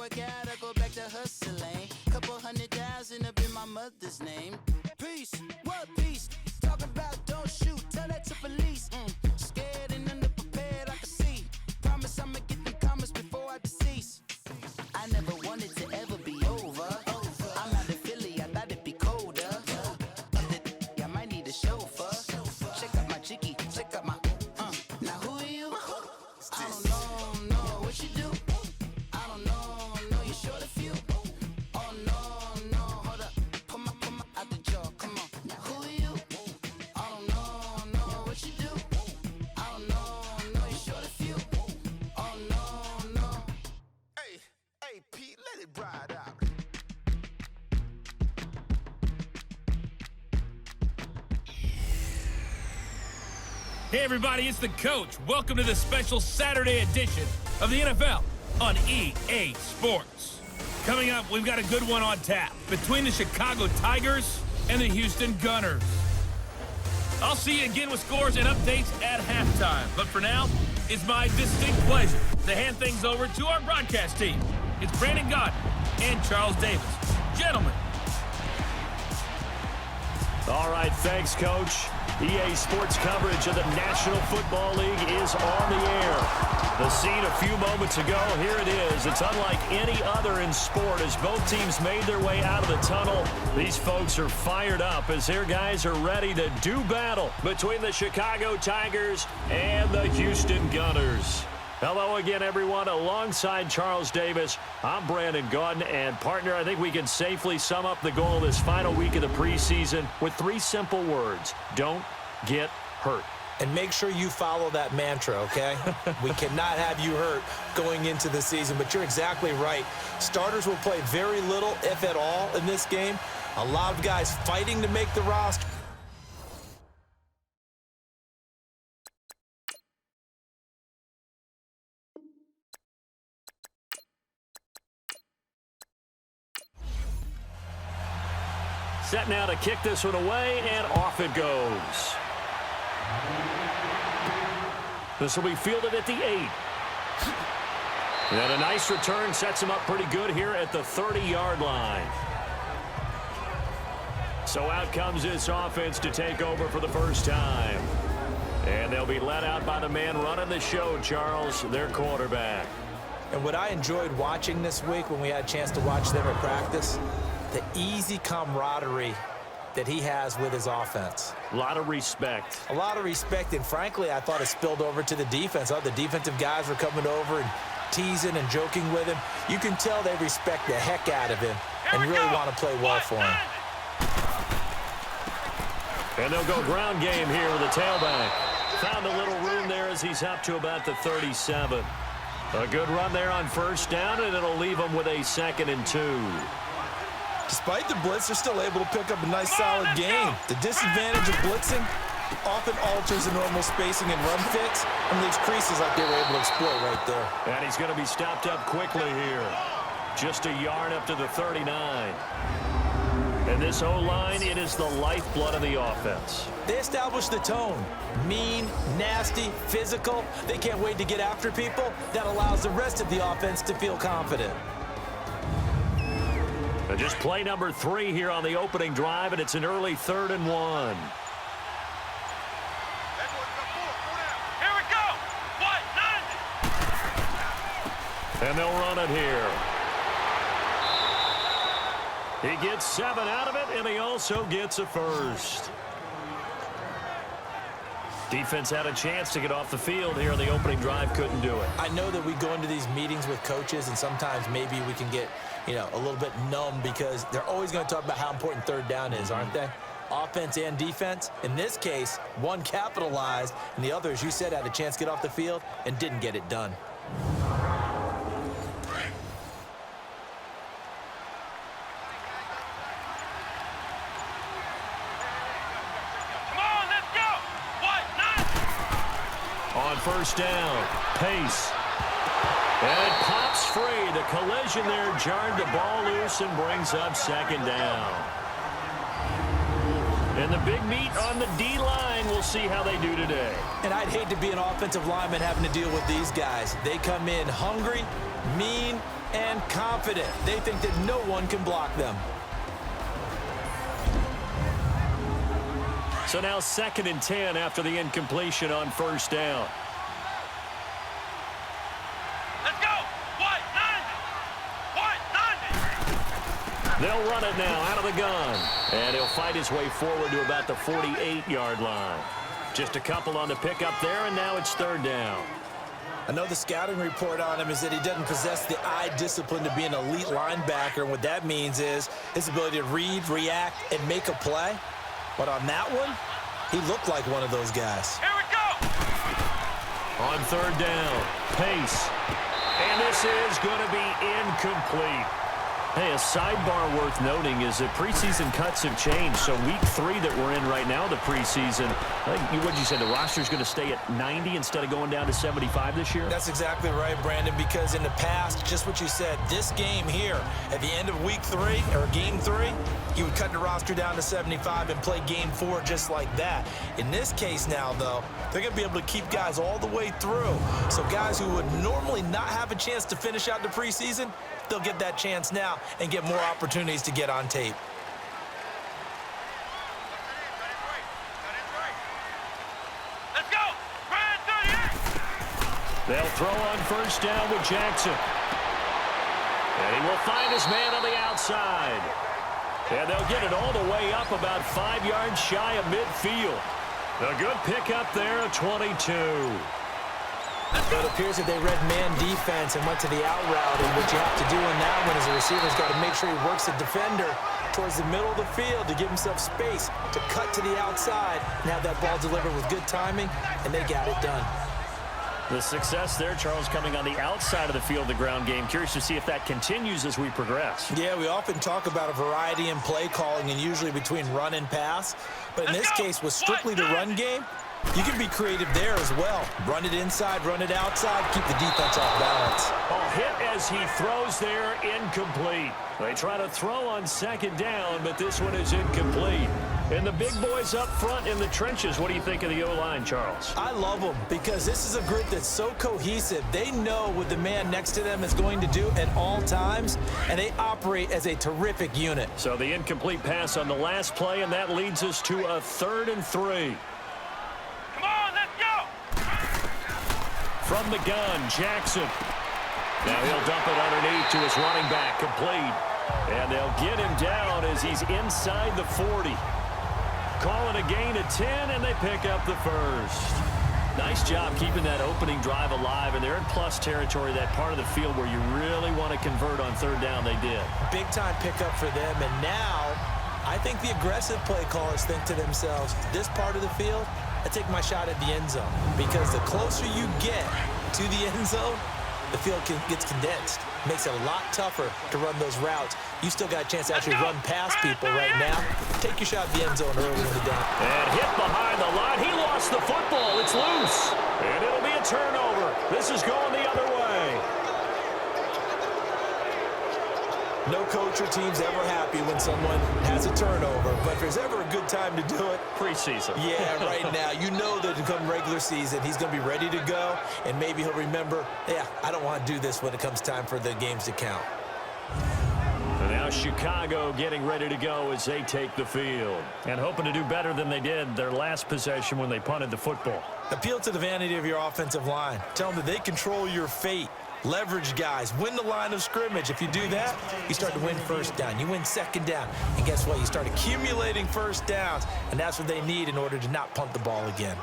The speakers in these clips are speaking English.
work out, I go back to hustling. Couple 100,000 up in my mother's name. Peace, what peace? Talking about don't shoot, tell that to police. Scared and underprepared, I can see. Promise I'ma get them comments before I decease. I never wanted to ever be over. I'm out of Philly, I thought it'd be colder. I might need a chauffeur. Check out my jiggy, check out my. Now who are you? I don't know what you do. I don't know you short a few. Oh no, hold up, pull my out the jaw. Come on, now who are you? I don't know what you do. I don't know you short a few. Oh no. Hey, Pete, let it ride out. Hey everybody, it's the coach. Welcome to the special Saturday edition of the NFL on EA Sports. Coming up, we've got a good one on tap between the Chicago Tigers and the Houston Gunners. I'll see you again with scores and updates at halftime. But for now, it's my distinct pleasure to hand things over to our broadcast team. It's Brandon Gott and Charles Davis. Gentlemen. All right, thanks, Coach. EA Sports coverage of the National Football League is on the air. The scene a few moments ago, here it is. It's unlike any other in sport as both teams made their way out of the tunnel. These folks are fired up as their guys are ready to do battle between the Chicago Tigers and the Houston Gunners. Hello again, everyone. Alongside Charles Davis, I'm Brandon Gott, and partner, I think we can safely sum up the goal this final week of the preseason with 3 simple words. Don't get hurt. And make sure you follow that mantra, okay? We cannot have you hurt going into the season, but you're exactly right. Starters will play very little, if at all, in this game. A lot of guys fighting to make the roster. Set now to kick this one away, and off it goes. This will be fielded at the 8. And a nice return sets him up pretty good here at the 30-yard line. So out comes this offense to take over for the first time. And they'll be let out by the man running the show, Charles, their quarterback. And what I enjoyed watching this week when we had a chance to watch them at practice, the easy camaraderie that he has with his offense. A lot of respect. A lot of respect, and frankly, I thought it spilled over to the defense. The defensive guys were coming over and teasing and joking with him. You can tell they respect the heck out of him and really want to play well for him. And they'll go ground game here with the tailback. Found a little room there as he's up to about the 37. A good run there on first down, and it'll leave him with a 2nd and 2. Despite the blitz, they're still able to pick up a nice, solid gain. The disadvantage of blitzing often alters the normal spacing and run fits and leaves creases like they were able to exploit right there. And he's going to be stopped up quickly here. Just a yard up to the 39. And this O-line, it is the lifeblood of the offense. They establish the tone. Mean, nasty, physical. They can't wait to get after people. That allows the rest of the offense to feel confident. And just play number 3 here on the opening drive, and it's an early 3rd and 1. Here we go. And they'll run it here. He gets 7 out of it, and he also gets a first. Defense had a chance to get off the field here on the opening drive, couldn't do it. I know that we go into these meetings with coaches, and sometimes maybe we can get, a little bit numb because they're always going to talk about how important 3rd down is, aren't they? Offense and defense. In this case, one capitalized, and the other, as you said, had a chance to get off the field and didn't get it done. On first down, pace. And it pops free. The collision there jarred the ball loose and brings up 2nd down. And the big meat on the D-line, we'll see how they do today. And I'd hate to be an offensive lineman having to deal with these guys. They come in hungry, mean, and confident. They think that no one can block them. So now 2nd and 10 after the incompletion on 1st down. Let's go! They'll run it now out of the gun. And he'll fight his way forward to about the 48-yard line. Just a couple on the pickup there, and now it's 3rd down. I know the scouting report on him is that he doesn't possess the eye discipline to be an elite linebacker. And what that means is his ability to read, react, and make a play. But on that one, he looked like one of those guys. Here we go! On 3rd down, pace. And this is going to be incomplete. Hey, a sidebar worth noting is that preseason cuts have changed. So week 3 that we're in right now, the preseason, I think what you said, the roster's going to stay at 90 instead of going down to 75 this year? That's exactly right, Brandon, because in the past, just what you said, this game here, at the end of week 3, or game 3, you would cut the roster down to 75 and play game 4 just like that. In this case now, though, they're going to be able to keep guys all the way through. So guys who would normally not have a chance to finish out the preseason, they'll get that chance now and get more opportunities to get on tape. Let's go! Brand 38! They'll throw on 1st down with Jackson. And he will find his man on the outside. And they'll get it all the way up about 5 yards shy of midfield. A good pickup there at 22. So it appears that they read man defense and went to the out route. And what you have to do in that one is the receiver's got to make sure he works the defender towards the middle of the field to give himself space to cut to the outside and have that ball delivered with good timing, and they got it done. The success there, Charles, coming on the outside of the field, the ground game. Curious to see if that continues as we progress. Yeah, we often talk about a variety in play calling and usually between run and pass. But in this case, with strictly the run game, you can be creative there as well. Run it inside, run it outside, keep the defense off balance. A hit as he throws there, incomplete. They try to throw on 2nd down, but this one is incomplete. And the big boys up front in the trenches, what do you think of the O-line, Charles? I love them because this is a group that's so cohesive. They know what the man next to them is going to do at all times, and they operate as a terrific unit. So the incomplete pass on the last play, and that leads us to a 3rd and 3. Come on, let's go! From the gun, Jackson. Now he'll dump it underneath to his running back, complete. And they'll get him down as he's inside the 40. Calling a gain of 10, and they pick up the 1st. Nice job keeping that opening drive alive, and they're in plus territory, that part of the field where you really want to convert on 3rd down. They did. Big-time pickup for them, and now I think the aggressive play callers think to themselves, this part of the field, I take my shot at the end zone, because the closer you get to the end zone, the field gets condensed. Makes it a lot tougher to run those routes. You still got a chance to actually run past people right now. Take your shot at the end zone early in the down. And hit behind the line. He lost the football. It's loose. And it'll be a turnover. This is going the other way. No coach or team's ever happy when someone has a turnover, but if there's ever a good time to do it, preseason. Yeah, right now. You know that come regular season, he's going to be ready to go, and maybe he'll remember, yeah, I don't want to do this when it comes time for the games to count. And now Chicago getting ready to go as they take the field and hoping to do better than they did their last possession when they punted the football. Appeal to the vanity of your offensive line. Tell them that they control your fate. Leverage guys, win the line of scrimmage. If you do that, you start to win 1st down. You win 2nd down. And guess what? You start accumulating 1st downs. And that's what they need in order to not punt the ball again.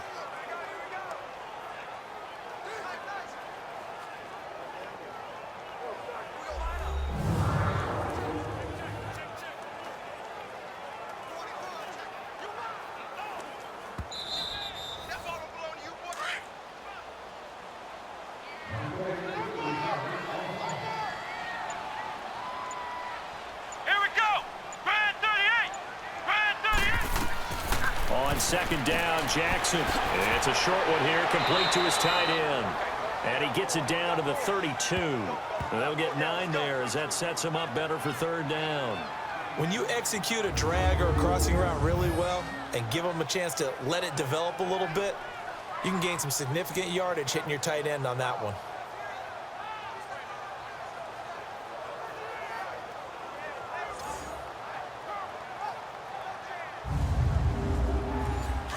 On 2nd down, Jackson. It's a short one here, complete to his tight end. And he gets it down to the 32. They'll get 9 there as that sets him up better for 3rd down. When you execute a drag or a crossing route really well and give them a chance to let it develop a little bit, you can gain some significant yardage hitting your tight end on that one.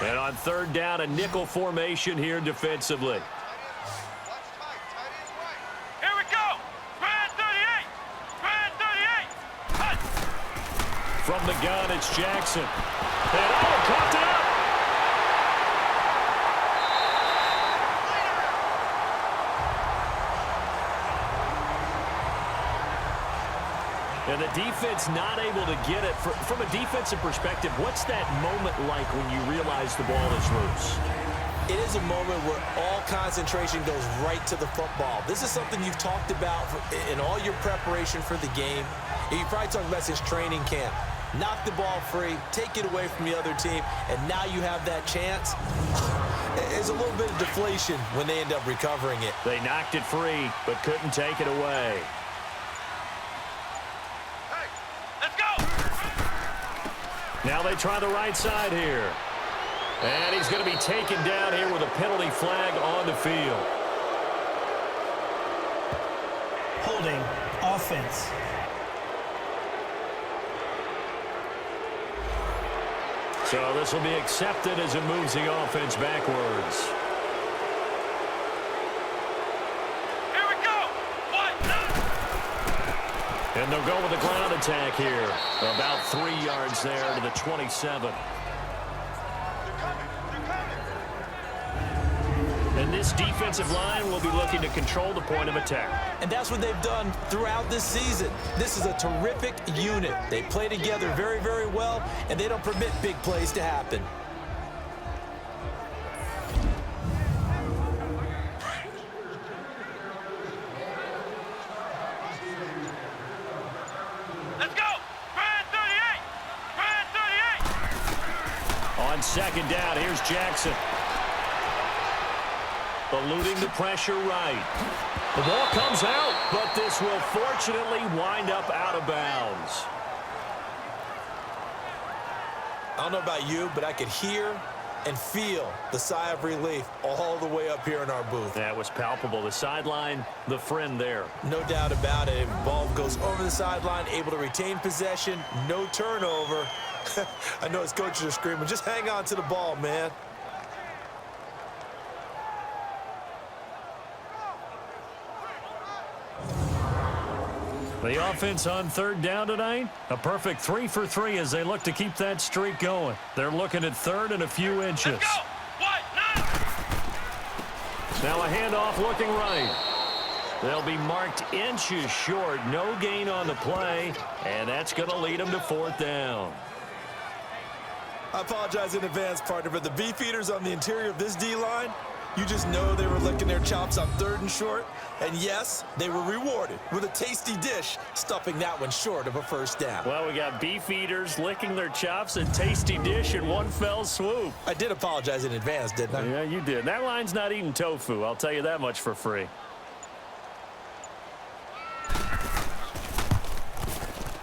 And on third down, a nickel formation here defensively. Here we go. Brand 38. Brand 38. Cut. From the gun, it's Jackson. And coughed it up. And the defense not able to get it. From a defensive perspective, what's that moment like when you realize the ball is loose? It is a moment where all concentration goes right to the football. This is something you've talked about in all your preparation for the game. You probably talked about since training camp. Knock the ball free, take it away from the other team, and now you have that chance. There's a little bit of deflation when they end up recovering it. They knocked it free, but couldn't take it away. Now they try the right side here. And he's going to be taken down here with a penalty flag on the field. Holding offense. So this will be accepted as it moves the offense backwards. Here we go. And they'll go with a ground attack here. About 3 yards there to the 27. And this defensive line will be looking to control the point of attack. And that's what they've done throughout this season. This is a terrific unit. They play together very, very well, and they don't permit big plays to happen. Let's go. Brand 38. Brand 38. On second down, here's Jackson. Eluding the pressure right. The ball comes out, but this will fortunately wind up out of bounds. I don't know about you, but I could hear and feel the sigh of relief all the way up here in our booth. That was palpable. The sideline, the friend there. No doubt about it. Ball goes over the sideline, able to retain possession, no turnover. I know his coaches are screaming, just hang on to the ball, man. The offense on third down tonight, a perfect 3 for 3 as they look to keep that streak going. They're looking at third and a few inches. Let's go. What? Now a handoff looking right. They'll be marked inches short. No gain on the play, and that's going to lead them to fourth down. I apologize in advance, partner, but the beef eaters on the interior of this D-line, you just know they were licking their chops on third and short. And yes, they were rewarded with a tasty dish, stuffing that one short of a first down. Well, we got beef eaters licking their chops and tasty dish in one fell swoop. I did apologize in advance, didn't I? Yeah, you did. That line's not eating tofu. I'll tell you that much for free.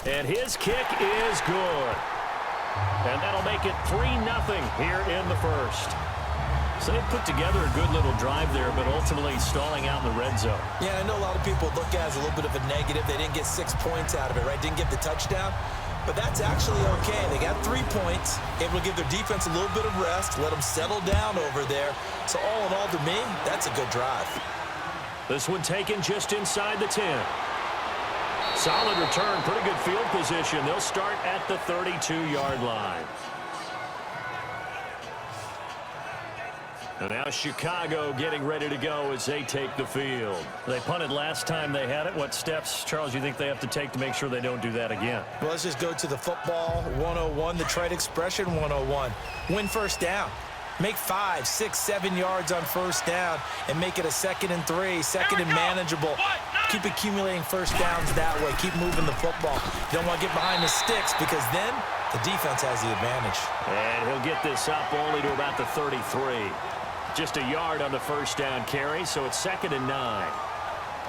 And his kick is good. And that'll make it 3-0 here in the first. So they put together a good little drive there, but ultimately stalling out in the red zone. Yeah, I know a lot of people look at it as a little bit of a negative. They didn't get 6 points out of it, right? Didn't get the touchdown. But that's actually okay. They got 3 points, able to give their defense a little bit of rest, let them settle down over there. So all in all, to me, that's a good drive. This one taken just inside the 10. Solid return, pretty good field position. They'll start at the 32-yard line. And now Chicago getting ready to go as they take the field. They punted last time they had it. What steps, Charles, you think they have to take to make sure they don't do that again? Well, let's just go to the football 101, the trite expression 101. Win first down. Make 5, 6, 7 yards on first down and make it a 2nd and 3, second and manageable. Keep accumulating first downs that way. Keep moving the football. You don't want to get behind the sticks because then the defense has the advantage. And he'll get this up only to about the 33. Just a yard on the first down carry, so it's 2nd and 9.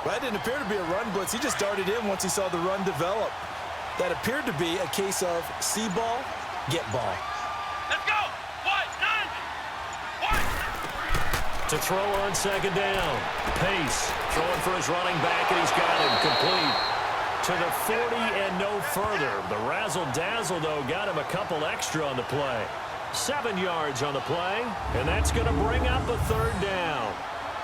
Well, that didn't appear to be a run blitz. He just darted in once he saw the run develop. That appeared to be a case of see ball, get ball. Let's go. White, 90. White. To throw on second down. Pace throwing for his running back, and he's got him complete to the 40 and no further. The razzle-dazzle, though, got him a couple extra on the play. 7 yards on the play, and that's going to bring up a third down.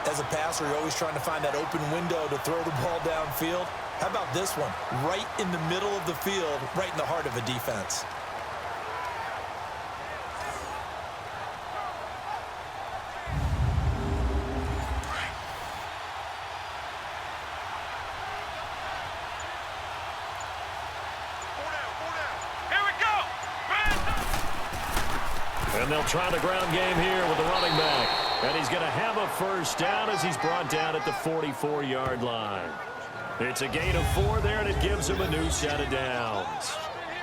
As a passer, you're always trying to find that open window to throw the ball downfield. How about this one? Right in the middle of the field, right in the heart of a defense. And they'll try the ground game here with the running back. And he's going to have a first down as he's brought down at the 44-yard line. It's a gain of 4 there, and it gives him a new set of downs.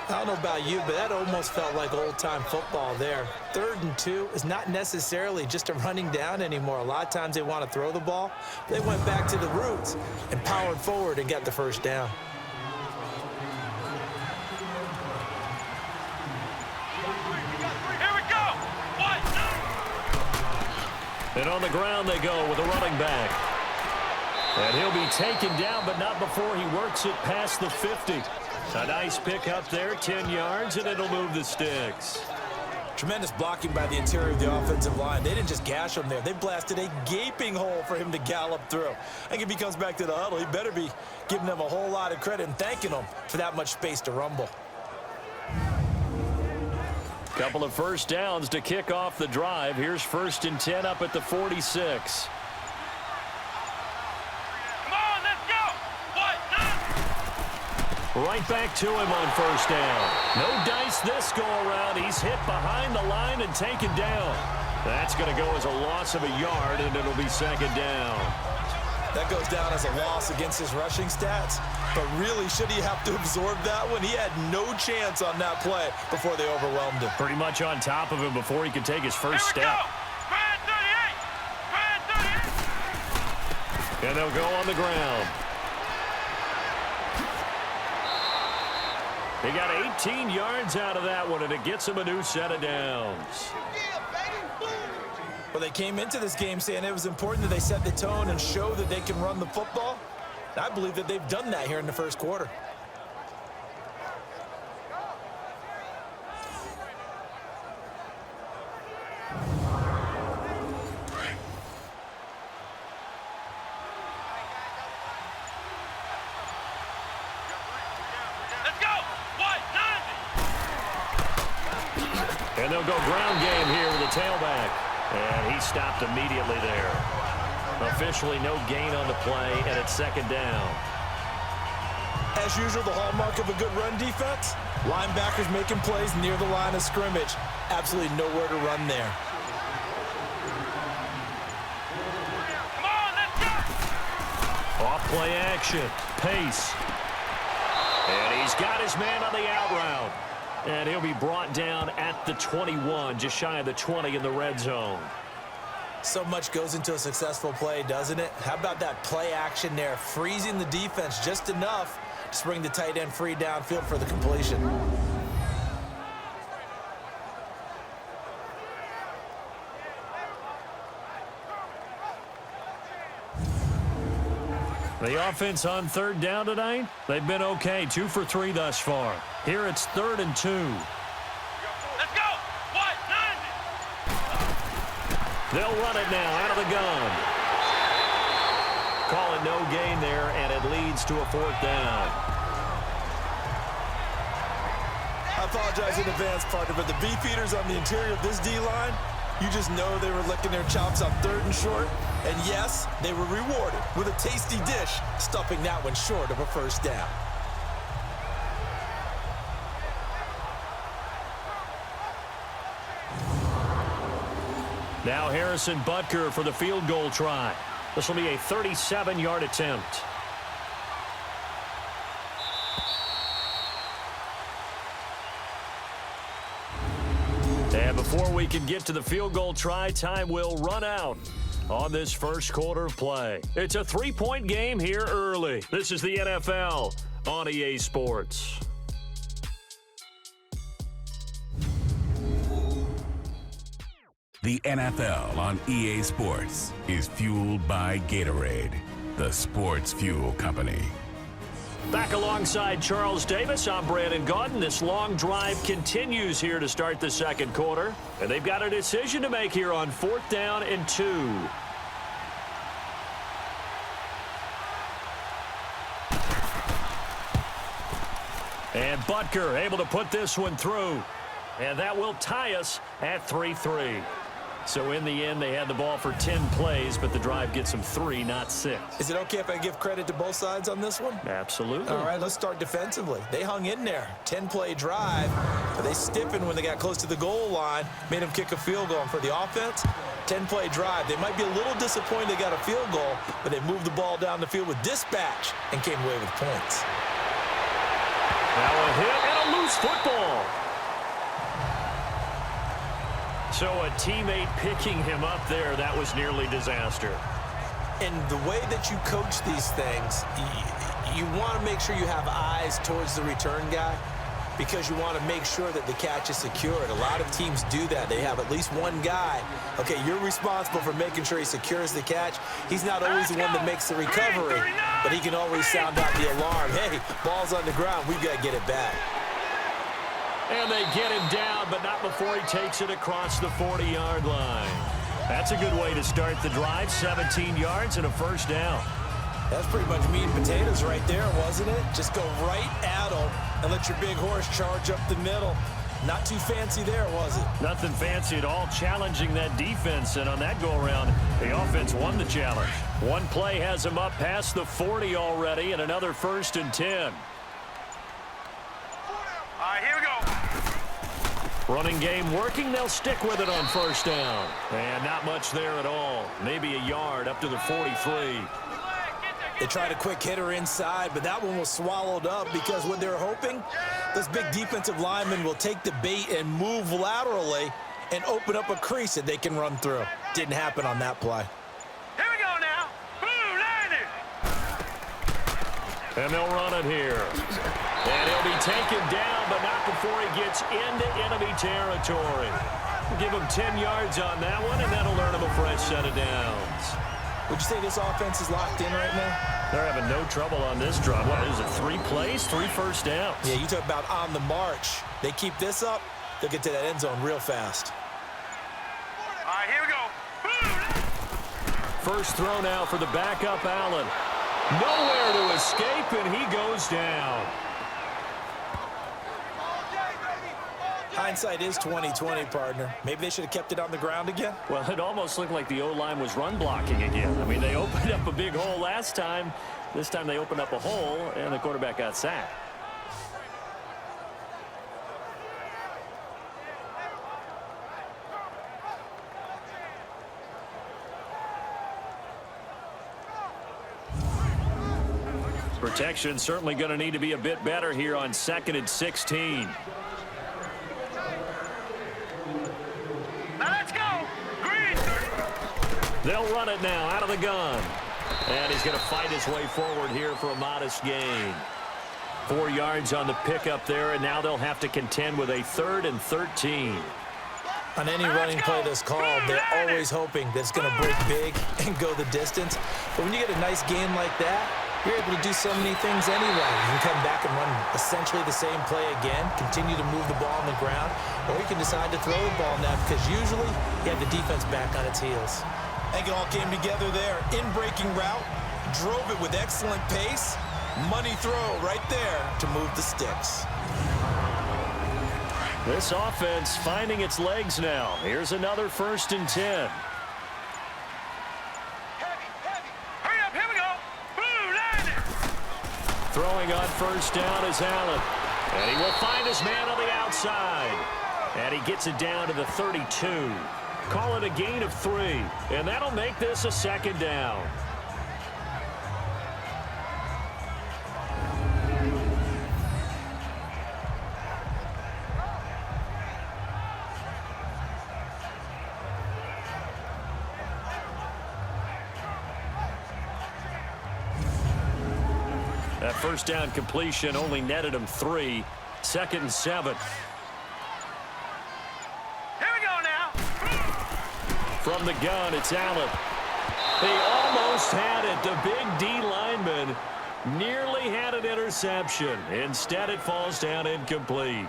I don't know about you, but that almost felt like old-time football there. 3rd and 2 is not necessarily just a running down anymore. A lot of times they want to throw the ball. They went back to the roots and powered forward and got the first down. And on the ground they go with a running back. And he'll be taken down, but not before he works it past the 50. A nice pick up there, 10 yards, and it'll move the sticks. Tremendous blocking by the interior of the offensive line. They didn't just gash him there. They blasted a gaping hole for him to gallop through. I think if he comes back to the huddle, he better be giving them a whole lot of credit and thanking them for that much space to rumble. Couple of first downs to kick off the drive. Here's 1st and 10 up at the 46. Come on, let's go. White, 90. Right back to him on first down. No dice this go-around. He's hit behind the line and taken down. That's going to go as a loss of a yard, and it'll be second down. That goes down as a loss against his rushing stats. But really, should he have to absorb that one? He had no chance on that play before they overwhelmed him. Pretty much on top of him before he could take his first step. Brand 38. Brand 38. And they'll go on the ground. He got 18 yards out of that one, and it gets him a new set of downs. Well, they came into this game saying it was important that they set the tone and show that they can run the football. I believe that they've done that here in the first quarter. Let's go. White, 90. And they'll go ground game here with the tailback. And he stopped immediately there. Officially no gain on the play, and it's second down. As usual, the hallmark of a good run defense, linebackers making plays near the line of scrimmage. Absolutely nowhere to run there. Come on, let's go. Off play action. Pace. And he's got his man on the out route. And he'll be brought down at the 21, just shy of the 20 in the red zone. So much goes into a successful play, doesn't it? How about that play action there, freezing the defense just enough to bring the tight end free downfield for the completion. The offense on third down tonight, they've been okay, 2 for 3 thus far. Here it's 3rd and 2. Let's go. White, 90. They'll run it now out of the gun. Call it no gain there, and it leads to a 4th down. I apologize in advance, partner, but the beefeaters on the interior of this D-line, you just know they were licking their chops on 3rd and short. And yes, they were rewarded with a tasty dish, stuffing that one short of a first down. Now Harrison Butker for the field goal try. This will be a 37-yard attempt. And before we can get to the field goal try, time will run out on this first quarter of play. It's a 3-point game here early. This is the NFL on EA Sports. The NFL on EA Sports is fueled by Gatorade, the sports fuel company. Back alongside Charles Davis, I'm Brandon Gaudin. This long drive continues here to start the second quarter. And they've got a decision to make here on 4th down and 2. And Butker able to put this one through. And that will tie us at 3-3. So in the end, they had the ball for 10 plays, but the drive gets them 3, not 6. Is it okay if I give credit to both sides on this one? Absolutely. All right, let's start defensively. They hung in there. 10-play drive, but they stiffened when they got close to the goal line, made them kick a field goal. And for the offense, 10-play drive. They might be a little disappointed they got a field goal, but they moved the ball down the field with dispatch and came away with points. Now a hit and a loose football. So a teammate picking him up there, that was nearly disaster. And the way that you coach these things, you want to make sure you have eyes towards the return guy because you want to make sure that the catch is secured. A lot of teams do that. They have at least one guy. Okay, you're responsible for making sure he secures the catch. He's not always the one that makes the recovery, but he can always sound out the alarm. Hey, ball's on the ground. We've got to get it back. And they get him down, but not before he takes it across the 40-yard line. That's a good way to start the drive. 17 yards and a first down. That's pretty much meat and potatoes right there, wasn't it? Just go right at him and let your big horse charge up the middle. Not too fancy there, was it? Nothing fancy at all, challenging that defense. And on that go-around, the offense won the challenge. One play has him up past the 40 already, and another 1st and 10. All right, here we go. Running game working. They'll stick with it on 1st down. And not much there at all. Maybe a yard up to the 43. They tried a quick hitter inside, but that one was swallowed up because what they're hoping, this big defensive lineman will take the bait and move laterally and open up a crease that they can run through. Didn't happen on that play. Here we go now. Boom, landed. And they'll run it here. And he'll be taken down, but not before he gets into enemy territory. We'll give him 10 yards on that one, and that'll earn him a fresh set of downs. Would you say this offense is locked in right now? They're having no trouble on this drive. What is it, 3 plays, 3 first downs? Yeah, you talk about on the march. They keep this up, they'll get to that end zone real fast. All right, here we go. Boom. First throw now for the backup, Allen. Nowhere to escape, and he goes down. Hindsight is 20/20, partner. Maybe they should have kept it on the ground again. Well, it almost looked like the O-line was run blocking again. I mean, they opened up a big hole last time. This time they opened up a hole, and the quarterback got sacked. Protection certainly going to need to be a bit better here on 2nd and 16. Now let's go. Green. They'll run it now out of the gun. And he's going to fight his way forward here for a modest gain. 4 yards on the pickup there, and now they'll have to contend with a 3rd and 13. On any running play that's called, they're always hoping that it's going to break big and go the distance. But when you get a nice gain like that, you're able to do so many things anyway. You can come back and run essentially the same play again, continue to move the ball on the ground, or you can decide to throw the ball now because usually you have the defense back on its heels. I think it all came together there. In-breaking route, drove it with excellent pace. Money throw right there to move the sticks. This offense finding its legs now. Here's another 1st and 10. Hurry up, here we go. Boom, landed. Throwing on 1st down is Allen. And he will find his man on the outside. And he gets it down to the 32. Call it a gain of 3. And that'll make this a 2nd down. That 1st down completion only netted him 3. 2nd and 7. Here we go now. From the gun, it's Allen. They almost had it. The big D lineman nearly had an interception. Instead, it falls down incomplete.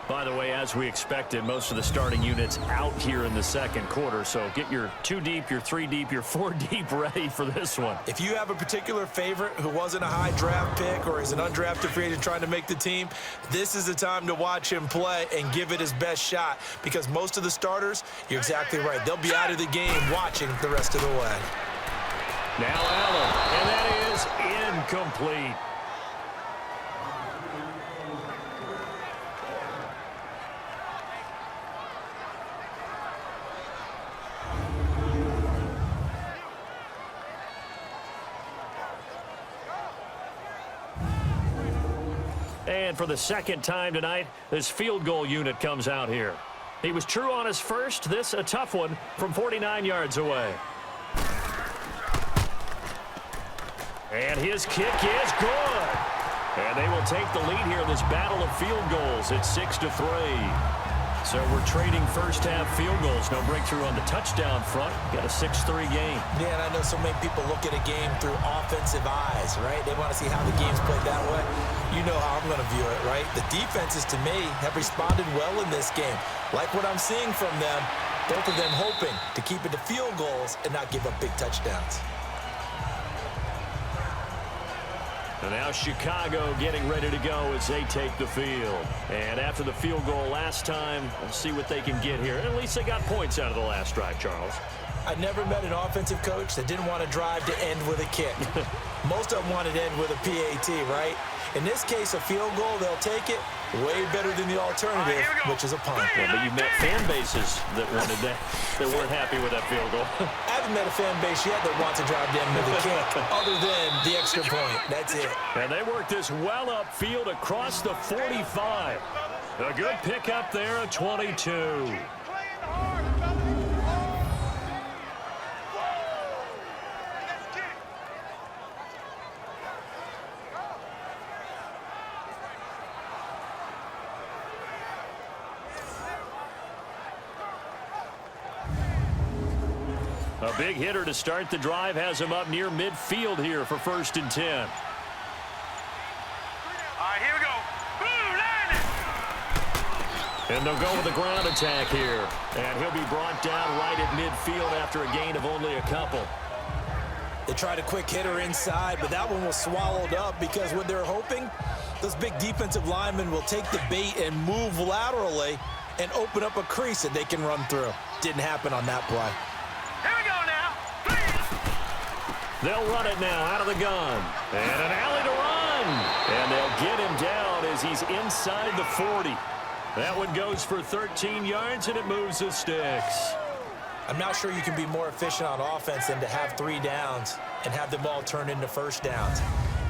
By the way, as we expected, most of the starting units out here in the second quarter. So get your 2 deep, your 3 deep, your 4 deep ready for this one. If you have a particular favorite who wasn't a high draft pick or is an undrafted free agent trying to make the team, this is the time to watch him play and give it his best shot, because most of the starters, you're exactly right, they'll be out of the game watching the rest of the way. Now Allen, and that is incomplete. And for the second time tonight, this field goal unit comes out here. He was true on his first. This a tough one from 49 yards away. And his kick is good. And they will take the lead here in this battle of field goals. It's 6-3. So we're trading first-half field goals. No breakthrough on the touchdown front. Got a 6-3 game. Yeah, and I know so many people look at a game through offensive eyes, right? They want to see how the game's played that way. You know how I'm going to view it, right? The defenses, to me, have responded well in this game. Like what I'm seeing from them, both of them hoping to keep it to field goals and not give up big touchdowns. And now Chicago getting ready to go as they take the field. And after the field goal last time, we'll see what they can get here. At least they got points out of the last drive, Charles. I never met an offensive coach that didn't want to drive to end with a kick. Most of them wanted to end with a PAT, right? In this case, a field goal, they'll take it way better than the alternative, which is a punt. Yeah, but you've met fan bases that wanted that, that weren't happy with that field goal. I haven't met a fan base yet that wants to drive to end with a kick, other than the extra point. That's it. And they work this well upfield across the 45. A good pickup there at 22. A big hitter to start the drive has him up near midfield here for 1st and 10. All right, here we go. Boom, landing. And they'll go with the ground attack here. And he'll be brought down right at midfield after a gain of only a couple. They tried a quick hitter inside, but that one was swallowed up because what they're hoping, those big defensive linemen will take the bait and move laterally and open up a crease that they can run through. Didn't happen on that play. Here we go now. They'll run it now out of the gun. And an alley to run. And they'll get him down as he's inside the 40. That one goes for 13 yards, and it moves the sticks. I'm not sure you can be more efficient on offense than to have 3 downs and have them all turn into first downs.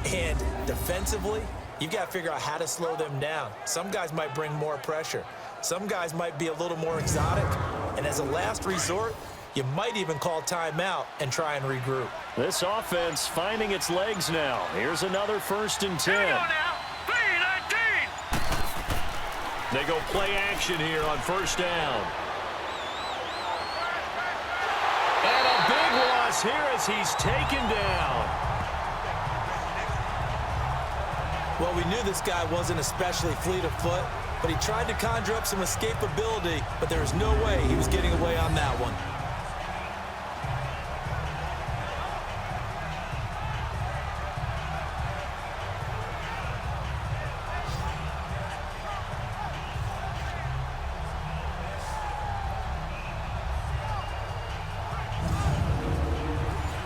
And defensively, you've got to figure out how to slow them down. Some guys might bring more pressure. Some guys might be a little more exotic. And as a last resort, you might even call timeout and try and regroup. This offense finding its legs now. Here's another 1st and 10. Here we go now. 3-19. They go play action here on 1st down. And a big loss here as he's taken down. Well, we knew this guy wasn't especially fleet of foot, but he tried to conjure up some escapability, but there was no way he was getting away on that one.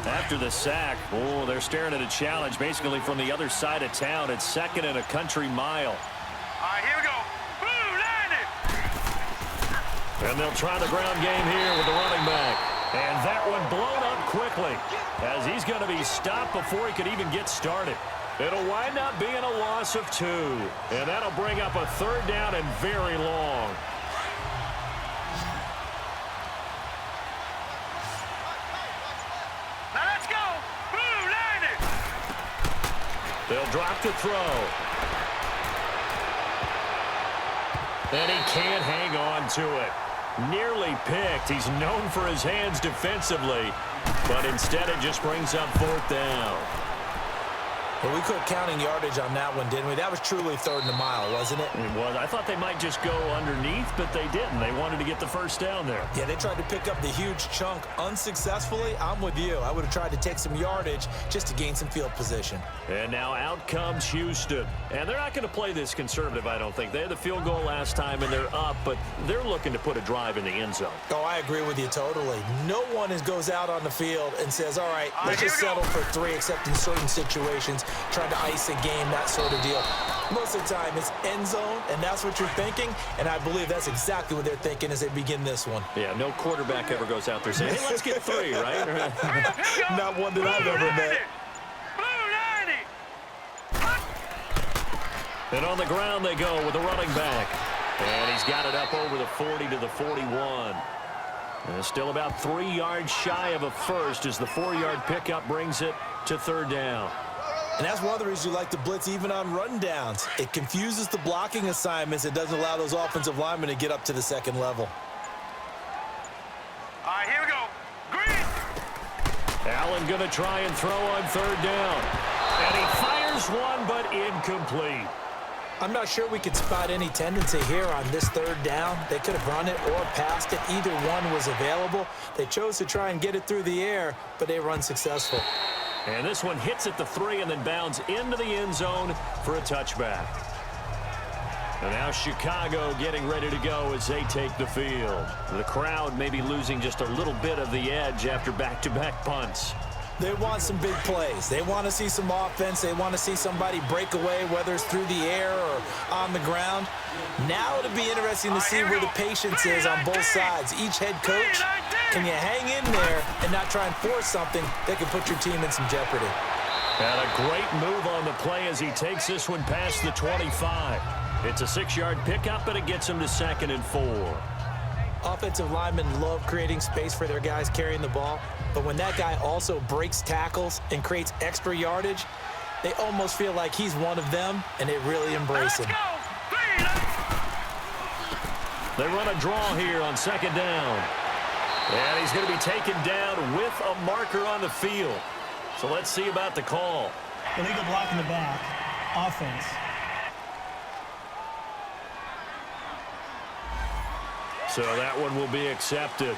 After the sack, oh, they're staring at a challenge basically from the other side of town. It's 2nd and a country mile. All right, here we go. Boom, landing. And they'll try the ground game here with the running back. And that one blown up quickly as he's going to be stopped before he could even get started. It'll wind up being a loss of 2. And that'll bring up a 3rd down and very long. They'll drop the throw. And he can't hang on to it. Nearly picked. He's known for his hands defensively, but instead it just brings up 4th down. Well, we quit counting yardage on that one, didn't we? That was truly 3rd and a mile, wasn't it? It was. I thought they might just go underneath, but they didn't. They wanted to get the 1st down there. Yeah, they tried to pick up the huge chunk unsuccessfully. I'm with you. I would have tried to take some yardage just to gain some field position. And now out comes Houston. And they're not going to play this conservative, I don't think. They had the field goal last time, and they're up, but they're looking to put a drive in the end zone. Oh, I agree with you totally. No one goes out on the field and says, all right, let's just settle for 3, except in certain situations, trying to ice a game, that sort of deal. Most of the time, it's end zone, and that's what you're thinking, and I believe that's exactly what they're thinking as they begin this one. Yeah, no quarterback ever goes out there saying, hey, let's get 3, right? Not one that I've ever met. And on the ground they go with the running back. And he's got it up over the 40 to the 41. And still about 3 yards shy of a first as the 4-yard pickup brings it to 3rd down. And that's one of the reasons you like to blitz even on run downs. It confuses the blocking assignments. It doesn't allow those offensive linemen to get up to the 2nd level. All right, here we go. Green. Allen going to try and throw on 3rd down. And he fires one, but incomplete. I'm not sure we could spot any tendency here on this 3rd down. They could have run it or passed it. Either one was available. They chose to try and get it through the air, but they were unsuccessful. And this one hits at the 3 and then bounds into the end zone for a touchback. And now Chicago getting ready to go as they take the field. The crowd may be losing just a little bit of the edge after back-to-back punts. They want some big plays. They want to see some offense. They want to see somebody break away, whether it's through the air or on the ground. Now it'll be interesting to see where the patience is on both sides. Each head coach, can you hang in there and not try and force something that can put your team in some jeopardy? And a great move on the play as he takes this one past the 25. It's a 6-yard pickup, and it gets him to 2nd and 4. Offensive linemen love creating space for their guys carrying the ball, but when that guy also breaks tackles and creates extra yardage, they almost feel like he's one of them, and they really embrace him. They run a draw here on 2nd down. And he's going to be taken down with a marker on the field. So let's see about the call. Illegal block in the back. Offense. So that one will be accepted.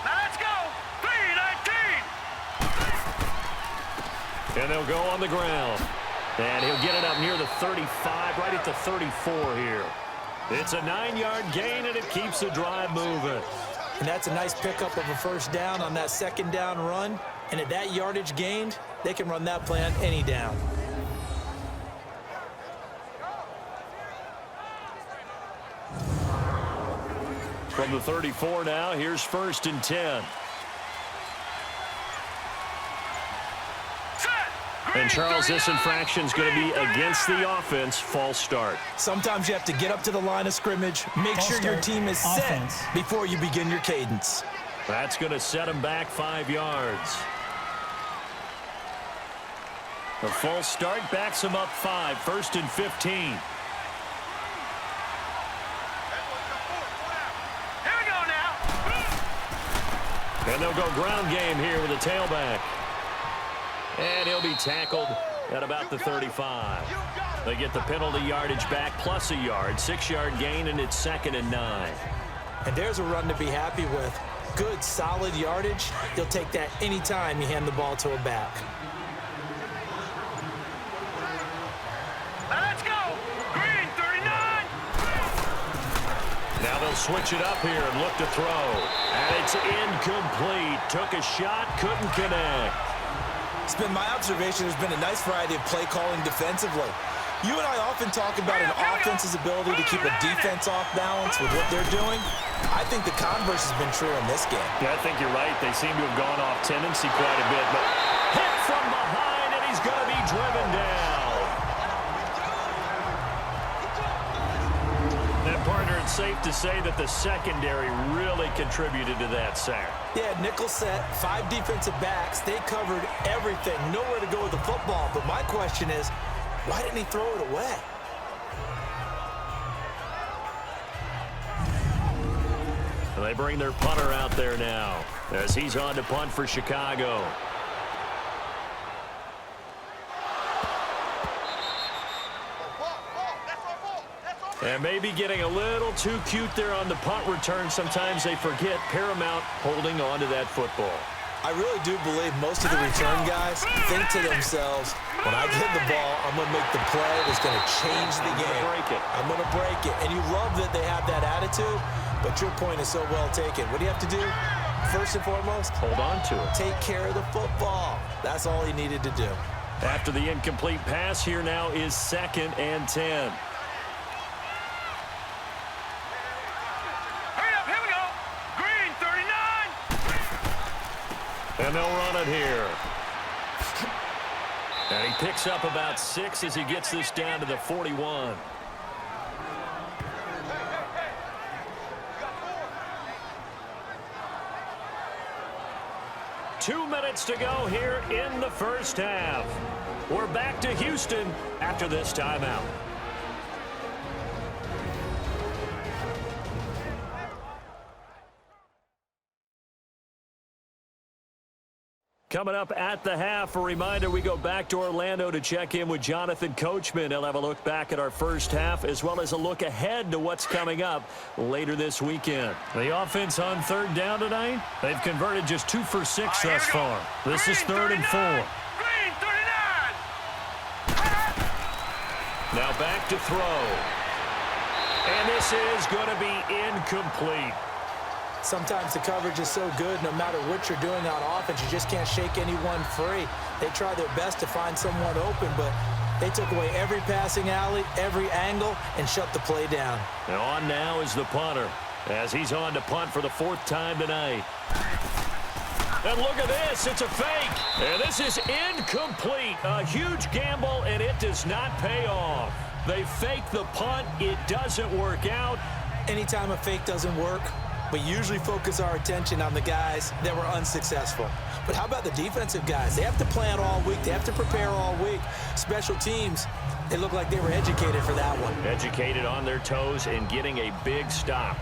Let's go. 3-19. And they'll go on the ground. And he'll get it up near the 35, right at the 34 here. It's a 9-yard gain, and it keeps the drive moving. And that's a nice pickup of a 1st down on that 2nd down run. And at that yardage gained, they can run that play on any down. From the 34 now, here's 1st and 10. And Charles, this infraction's going to be against the offense. False start. Sometimes you have to get up to the line of scrimmage, make sure your team is set before you begin your cadence. That's going to set him back 5 yards. The false start backs him up 5. 1st and 15. And they'll go ground game here with a tailback. And he'll be tackled at about the 35. They get the penalty yardage back plus a yard. 6-yard gain, and it's 2nd and 9. And there's a run to be happy with. Good, solid yardage. You'll take that anytime you hand the ball to a back. Let's go. Green, 39. Now they'll switch it up here and look to throw. And it's incomplete. Took a shot, couldn't connect. It's been my observation there's been a nice variety of play calling defensively. You and I often talk about an offense's ability to keep a defense off balance with what they're doing. I think the converse has been true in this game. Yeah, I think you're right. They seem to have gone off tendency quite a bit. But hit from behind, and he's going to be driven down. And, partner, it's safe to say that the secondary really contributed to that sack. Yeah, nickel set, 5 defensive backs. They covered everything. Nowhere to go with the football. But my question is, why didn't he throw it away? And they bring their punter out there now as he's on to punt for Chicago. And maybe getting a little too cute there on the punt return. Sometimes they forget paramount holding on to that football. I really do believe most of the return guys think to themselves, when I get the ball, I'm going to make the play that's going to change the game. I'm going to break it. And you love that they have that attitude, but your point is so well taken. What do you have to do? First and foremost, hold on to it. Take care of the football. That's all he needed to do. After the incomplete pass, here now is 2nd and 10. And they'll run it here. And he picks up about 6 as he gets this down to the 41. Two minutes to go here in the first half. We're back to Houston after this timeout. Coming up at the half, a reminder, we go back to Orlando to check in with Jonathan Coachman. He'll have a look back at our first half as well as a look ahead to what's coming up later this weekend. The offense on 3rd down tonight, they've converted just 2 for 6 thus far. This is 3rd and 4. Now back to throw. And this is going to be incomplete. Sometimes the coverage is so good, no matter what you're doing on offense, you just can't shake anyone free. They try their best to find someone open, but they took away every passing alley, every angle, and shut the play down. And on now is the punter, as he's on to punt for the 4th time tonight. And look at this, it's a fake. And this is incomplete. A huge gamble, and it does not pay off. They fake the punt, it doesn't work out. Anytime a fake doesn't work, we usually focus our attention on the guys that were unsuccessful. But how about the defensive guys? They have to plan all week. They have to prepare all week. Special teams, they look like they were educated for that one. Educated on their toes and getting a big stop.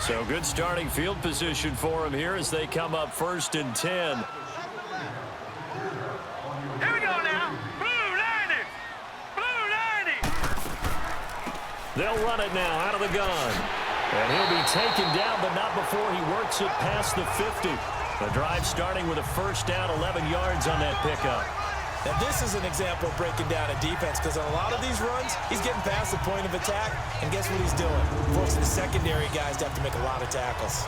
So good starting field position for them here as they come up 1st and 10. They'll run it now out of the gun. And he'll be taken down, but not before he works it past the 50. The drive starting with a 1st down, 11 yards on that pickup. Now this is an example of breaking down a defense, because on a lot of these runs, he's getting past the point of attack, and guess what he's doing? Forcing the secondary guys to have to make a lot of tackles.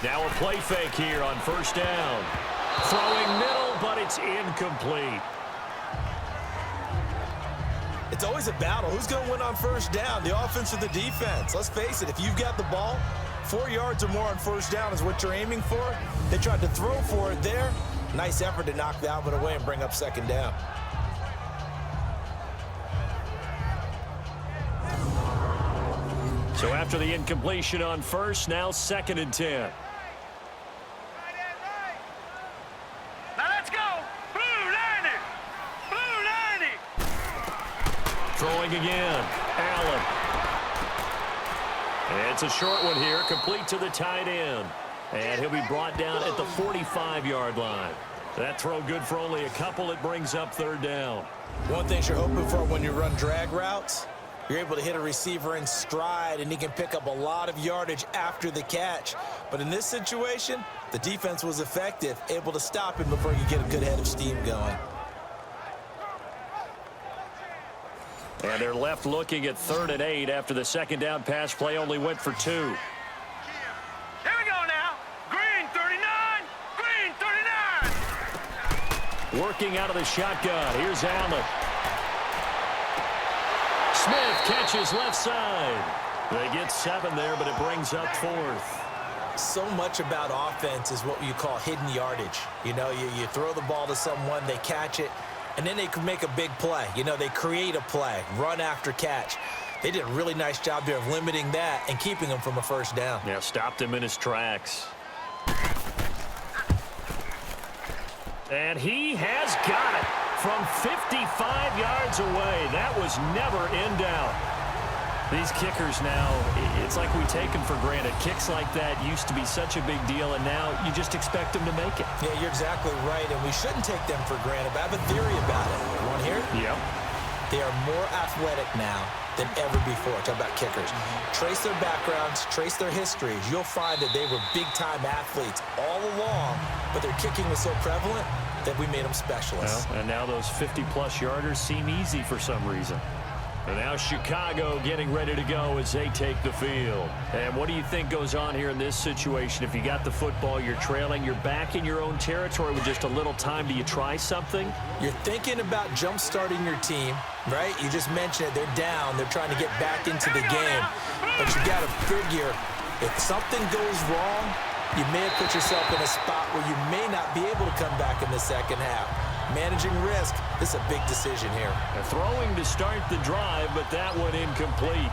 Now a play fake here on 1st down. Throwing middle, but it's incomplete. It's always a battle. Who's going to win on 1st down, the offense or the defense? Let's face it, if you've got the ball, 4 yards or more on 1st down is what you're aiming for. They tried to throw for it there. Nice effort to knock that one away and bring up 2nd down. So after the incompletion on 1st, now 2nd and 10. Throwing again. Allen. And it's a short one here, complete to the tight end. And he'll be brought down at the 45-yard line. That throw good for only a couple. It brings up 3rd down. One thing you're hoping for when you run drag routes, you're able to hit a receiver in stride, and he can pick up a lot of yardage after the catch. But in this situation, the defense was effective, able to stop him before you get a good head of steam going. And they're left looking at 3rd and 8 after the 2nd down pass play only went for 2. Here we go now. Green 39. Green 39. Working out of the shotgun. Here's Allen. Smith catches left side. They get 7 there, but it brings up 4th. So much about offense is what you call hidden yardage. You know, you throw the ball to someone, they catch it, and then they can make a big play. You know, they create a play, run after catch. They did a really nice job there of limiting that and keeping him from a first down. Yeah, stopped him in his tracks. And he has got it from 55 yards away. That was never in doubt. These kickers now, it's like we take them for granted. Kicks like that used to be such a big deal, and now you just expect them to make it. Yeah, you're exactly right, and we shouldn't take them for granted. But I have a theory about it. You want to hear it? Yep. They are more athletic now than ever before. Talk about kickers. Trace their backgrounds, trace their histories. You'll find that they were big-time athletes all along, but their kicking was so prevalent that we made them specialists. Well, and now those 50-plus yarders seem easy for some reason. And now Chicago getting ready to go as they take the field. And what do you think goes on here in this situation? If you got the football, you're trailing, you're back in your own territory with just a little time. Do you try something? You're thinking about jump-starting your team, right? You just mentioned it. They're down. They're trying to get back into the game. But you got to figure, if something goes wrong, you may have put yourself in a spot where you may not be able to come back in the second half. Managing risk, this is a big decision here. Throwing to start the drive, but that one incomplete.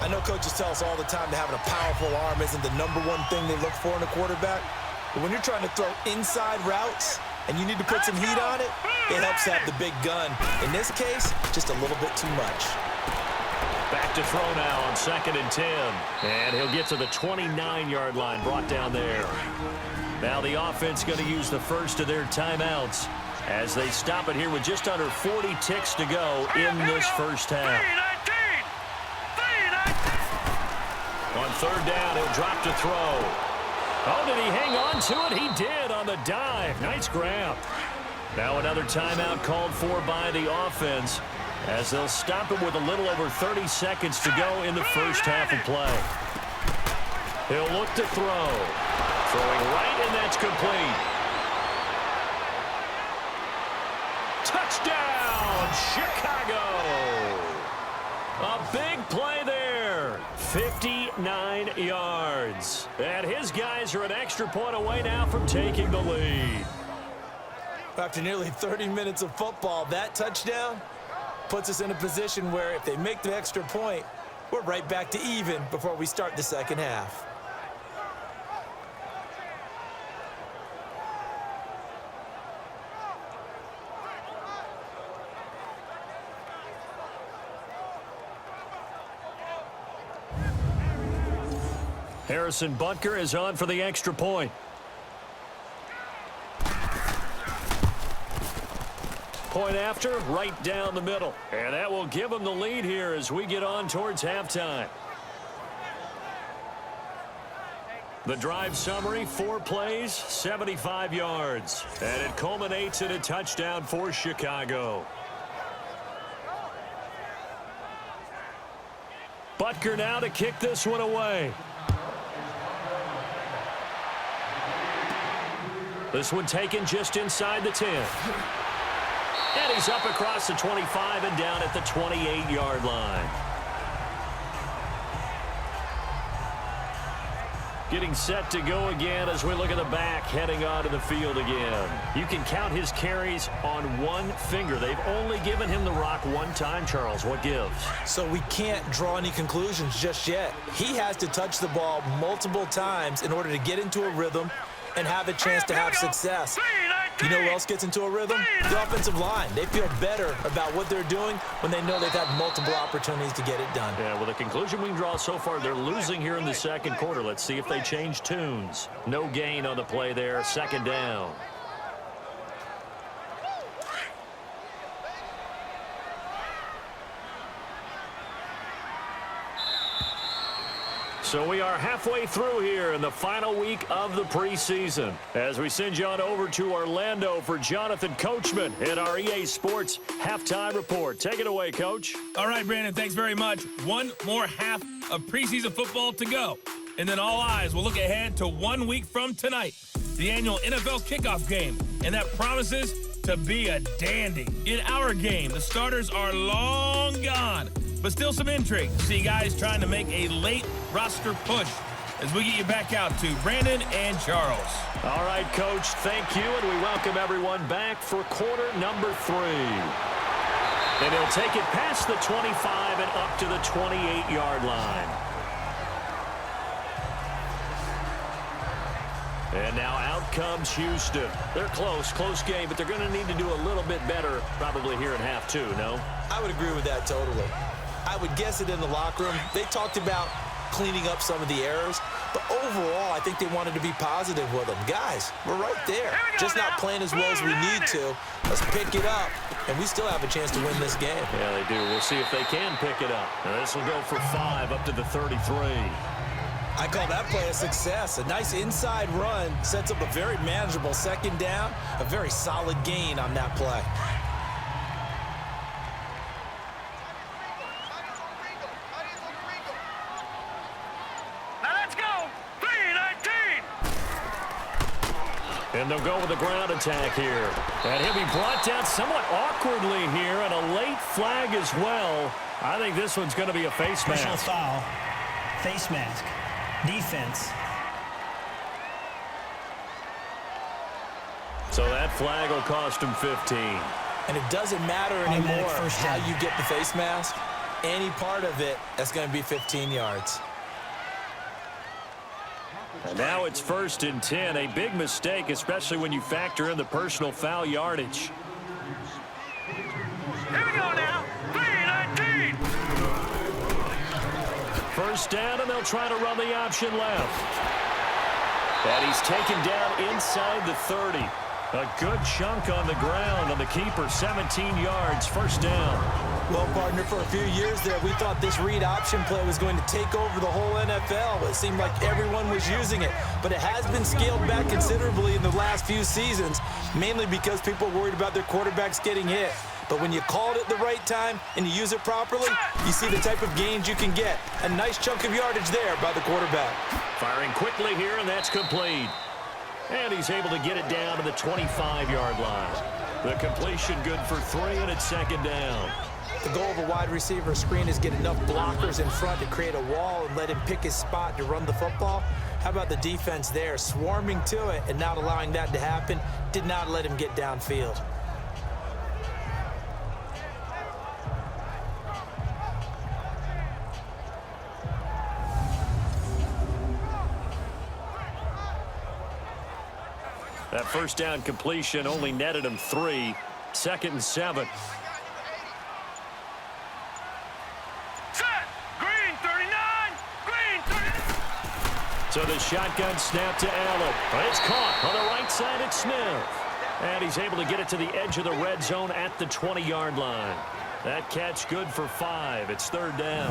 I know coaches tell us all the time that having a powerful arm isn't the #1 thing they look for in a quarterback. But when you're trying to throw inside routes and you need to put some heat on it, it helps to have the big gun. In this case, just a little bit too much. Back to throw now on 2nd and 10. And he'll get to the 29-yard line, brought down there. Now the offense going to use the first of their timeouts as they stop it here with just under 40 ticks to go in this first half. On 3rd down, he'll drop to throw. Oh, did he hang on to it? He did on the dive. Nice grab. Now another timeout called for by the offense as they'll stop it with a little over 30 seconds to go in the first half of play. He'll look to throw. Throwing right, and that's complete. Touchdown, Chicago! A big play there. 59 yards. And his guys are an extra point away now from taking the lead. After nearly 30 minutes of football, that touchdown puts us in a position where if they make the extra point, we're right back to even before we start the second half. Harrison Butker is on for the extra point. Point after, right down the middle. And that will give them the lead here as we get on towards halftime. The drive summary, 4 plays, 75 yards. And it culminates in a touchdown for Chicago. Butker now to kick this one away. This one taken just inside the 10. And he's up across the 25 and down at the 28-yard line. Getting set to go again as we look at the back heading onto the field again. You can count his carries on one finger. They've only given him the rock one time, Charles. What gives? So we can't draw any conclusions just yet. He has to touch the ball multiple times in order to get into a rhythm and have a chance to have success. You know who else gets into a rhythm? The offensive line. They feel better about what they're doing when they know they've had multiple opportunities to get it done. Yeah, well, the conclusion we can draw so far, they're losing here in the second quarter. Let's see if they change tunes. No gain on the play there, 2nd down. So we are halfway through here in the final week of the preseason as we send you on over to Orlando for Jonathan Coachman in our EA Sports Halftime Report. Take it away, Coach. All right, Brandon, thanks very much. One more half of preseason football to go. And then all eyes will look ahead to 1 week from tonight, the annual NFL kickoff game. And that promises to be a dandy. In our game, the starters are long gone. but still some intrigue. See guys trying to make a late roster push as we get you back out to Brandon and Charles. All right, Coach, thank you, and we welcome everyone back for quarter number 3. And he'll take it past the 25 and up to the 28-yard line. And now out comes Houston. They're close game, but they're going to need to do a little bit better probably here in half 2, no? I would agree with that totally. I would guess it in the locker room. They talked about cleaning up some of the errors, but overall, I think they wanted to be positive with them. Guys, we're right there. Just not playing as well as we need to. Let's pick it up, and we still have a chance to win this game. Yeah, they do. We'll see if they can pick it up. Now, this will go for 5 up to the 33. I call that play a success. A nice inside run sets up a very manageable second down, a very solid gain on that play. And they'll go with the ground attack here. And he'll be brought down somewhat awkwardly here, and a late flag as well. I think this one's going to be a face mask. Personal foul, face mask, defense. So that flag will cost him 15. And it doesn't matter anymore how you get the face mask. Any part of it, that's going to be 15 yards. And now it's 1st and 10. A big mistake, especially when you factor in the personal foul yardage. Here we go now. 3-19. First down, and they'll try to run the option left. And he's taken down inside the 30. A good chunk on the ground on the keeper. 17 yards, first down. Well, partner, for a few years there, we thought this read option play was going to take over the whole NFL. It seemed like everyone was using it, but it has been scaled back considerably in the last few seasons, mainly because people are worried about their quarterbacks getting hit. But when you call it at the right time and you use it properly, you see the type of gains you can get. A nice chunk of yardage there by the quarterback. Firing quickly here, and that's complete. And he's able to get it down to the 25-yard line. The completion good for 3, and it's second down. The goal of a wide receiver screen is get enough blockers in front to create a wall and let him pick his spot to run the football. How about the defense there, swarming to it and not allowing that to happen? Did not let him get downfield. That first down completion only netted him 3. 2nd and 7. So the shotgun snap to Allen. It's caught on the right side at Smith. And he's able to get it to the edge of the red zone at the 20-yard line. That catch good for 5. It's 3rd down.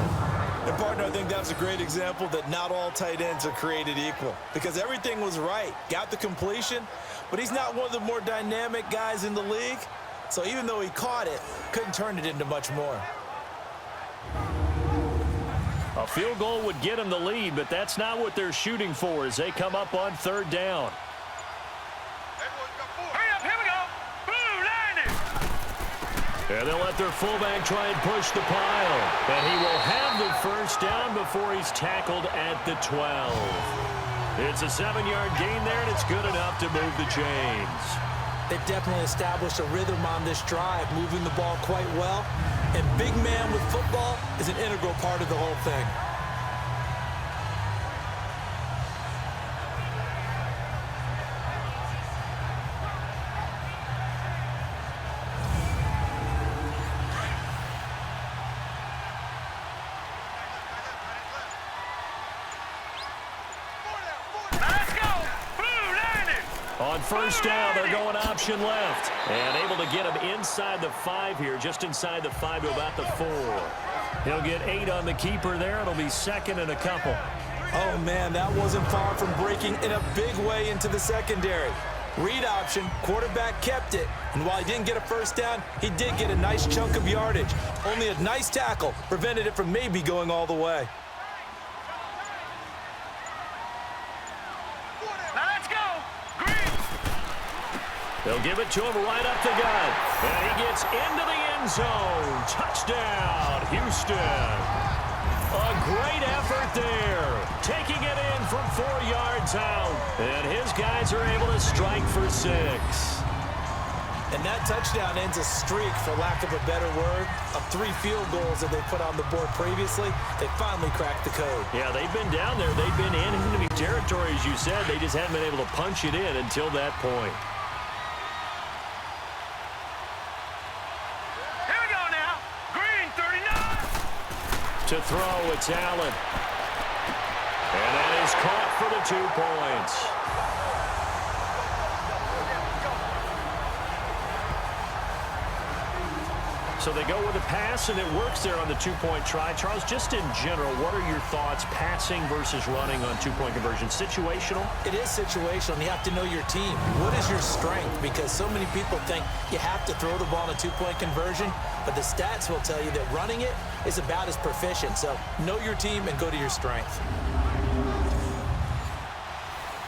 And, partner, I think that's a great example that not all tight ends are created equal. Because everything was right. Got the completion, but he's not one of the more dynamic guys in the league. So even though he caught it, couldn't turn it into much more. A field goal would get them the lead, but that's not what they're shooting for as they come up on 3rd down. Hurry up, here we go. Blue 90. And they'll let their fullback try and push the pile. And he will have the first down before he's tackled at the 12. It's a 7-yard gain there, and it's good enough to move the chains. They definitely established a rhythm on this drive, moving the ball quite well. And big man with football is an integral part of the whole thing. On first down, they're going option left. And able to get him inside the 5 here, just inside the 5 to about the 4. He'll get 8 on the keeper there. It'll be 2nd and a couple. Oh, man, that wasn't far from breaking in a big way into the secondary. Read option, quarterback kept it. And while he didn't get a first down, he did get a nice chunk of yardage. Only a nice tackle prevented it from maybe going all the way. They'll give it to him right up the gut. And he gets into the end end zone. Touchdown, Houston. A great effort there. Taking it in from 4 yards out. And his guys are able to strike for 6. And that touchdown ends a streak, for lack of a better word, of 3 field goals that they put on the board previously. They finally cracked the code. Yeah, they've been down there. They've been in enemy territory, as you said. They just haven't been able to punch it in until that point. Here we go now. Green 39. To throw, it's Allen. And that is caught for the 2 points. So they go with a pass, and it works there on the 2-point try. Charles, just in general, what are your thoughts passing versus running on 2-point conversion? Situational? It is situational, and you have to know your team. What is your strength? Because so many people think you have to throw the ball in a 2-point conversion, but the stats will tell you that running it is about as proficient. So know your team and go to your strength.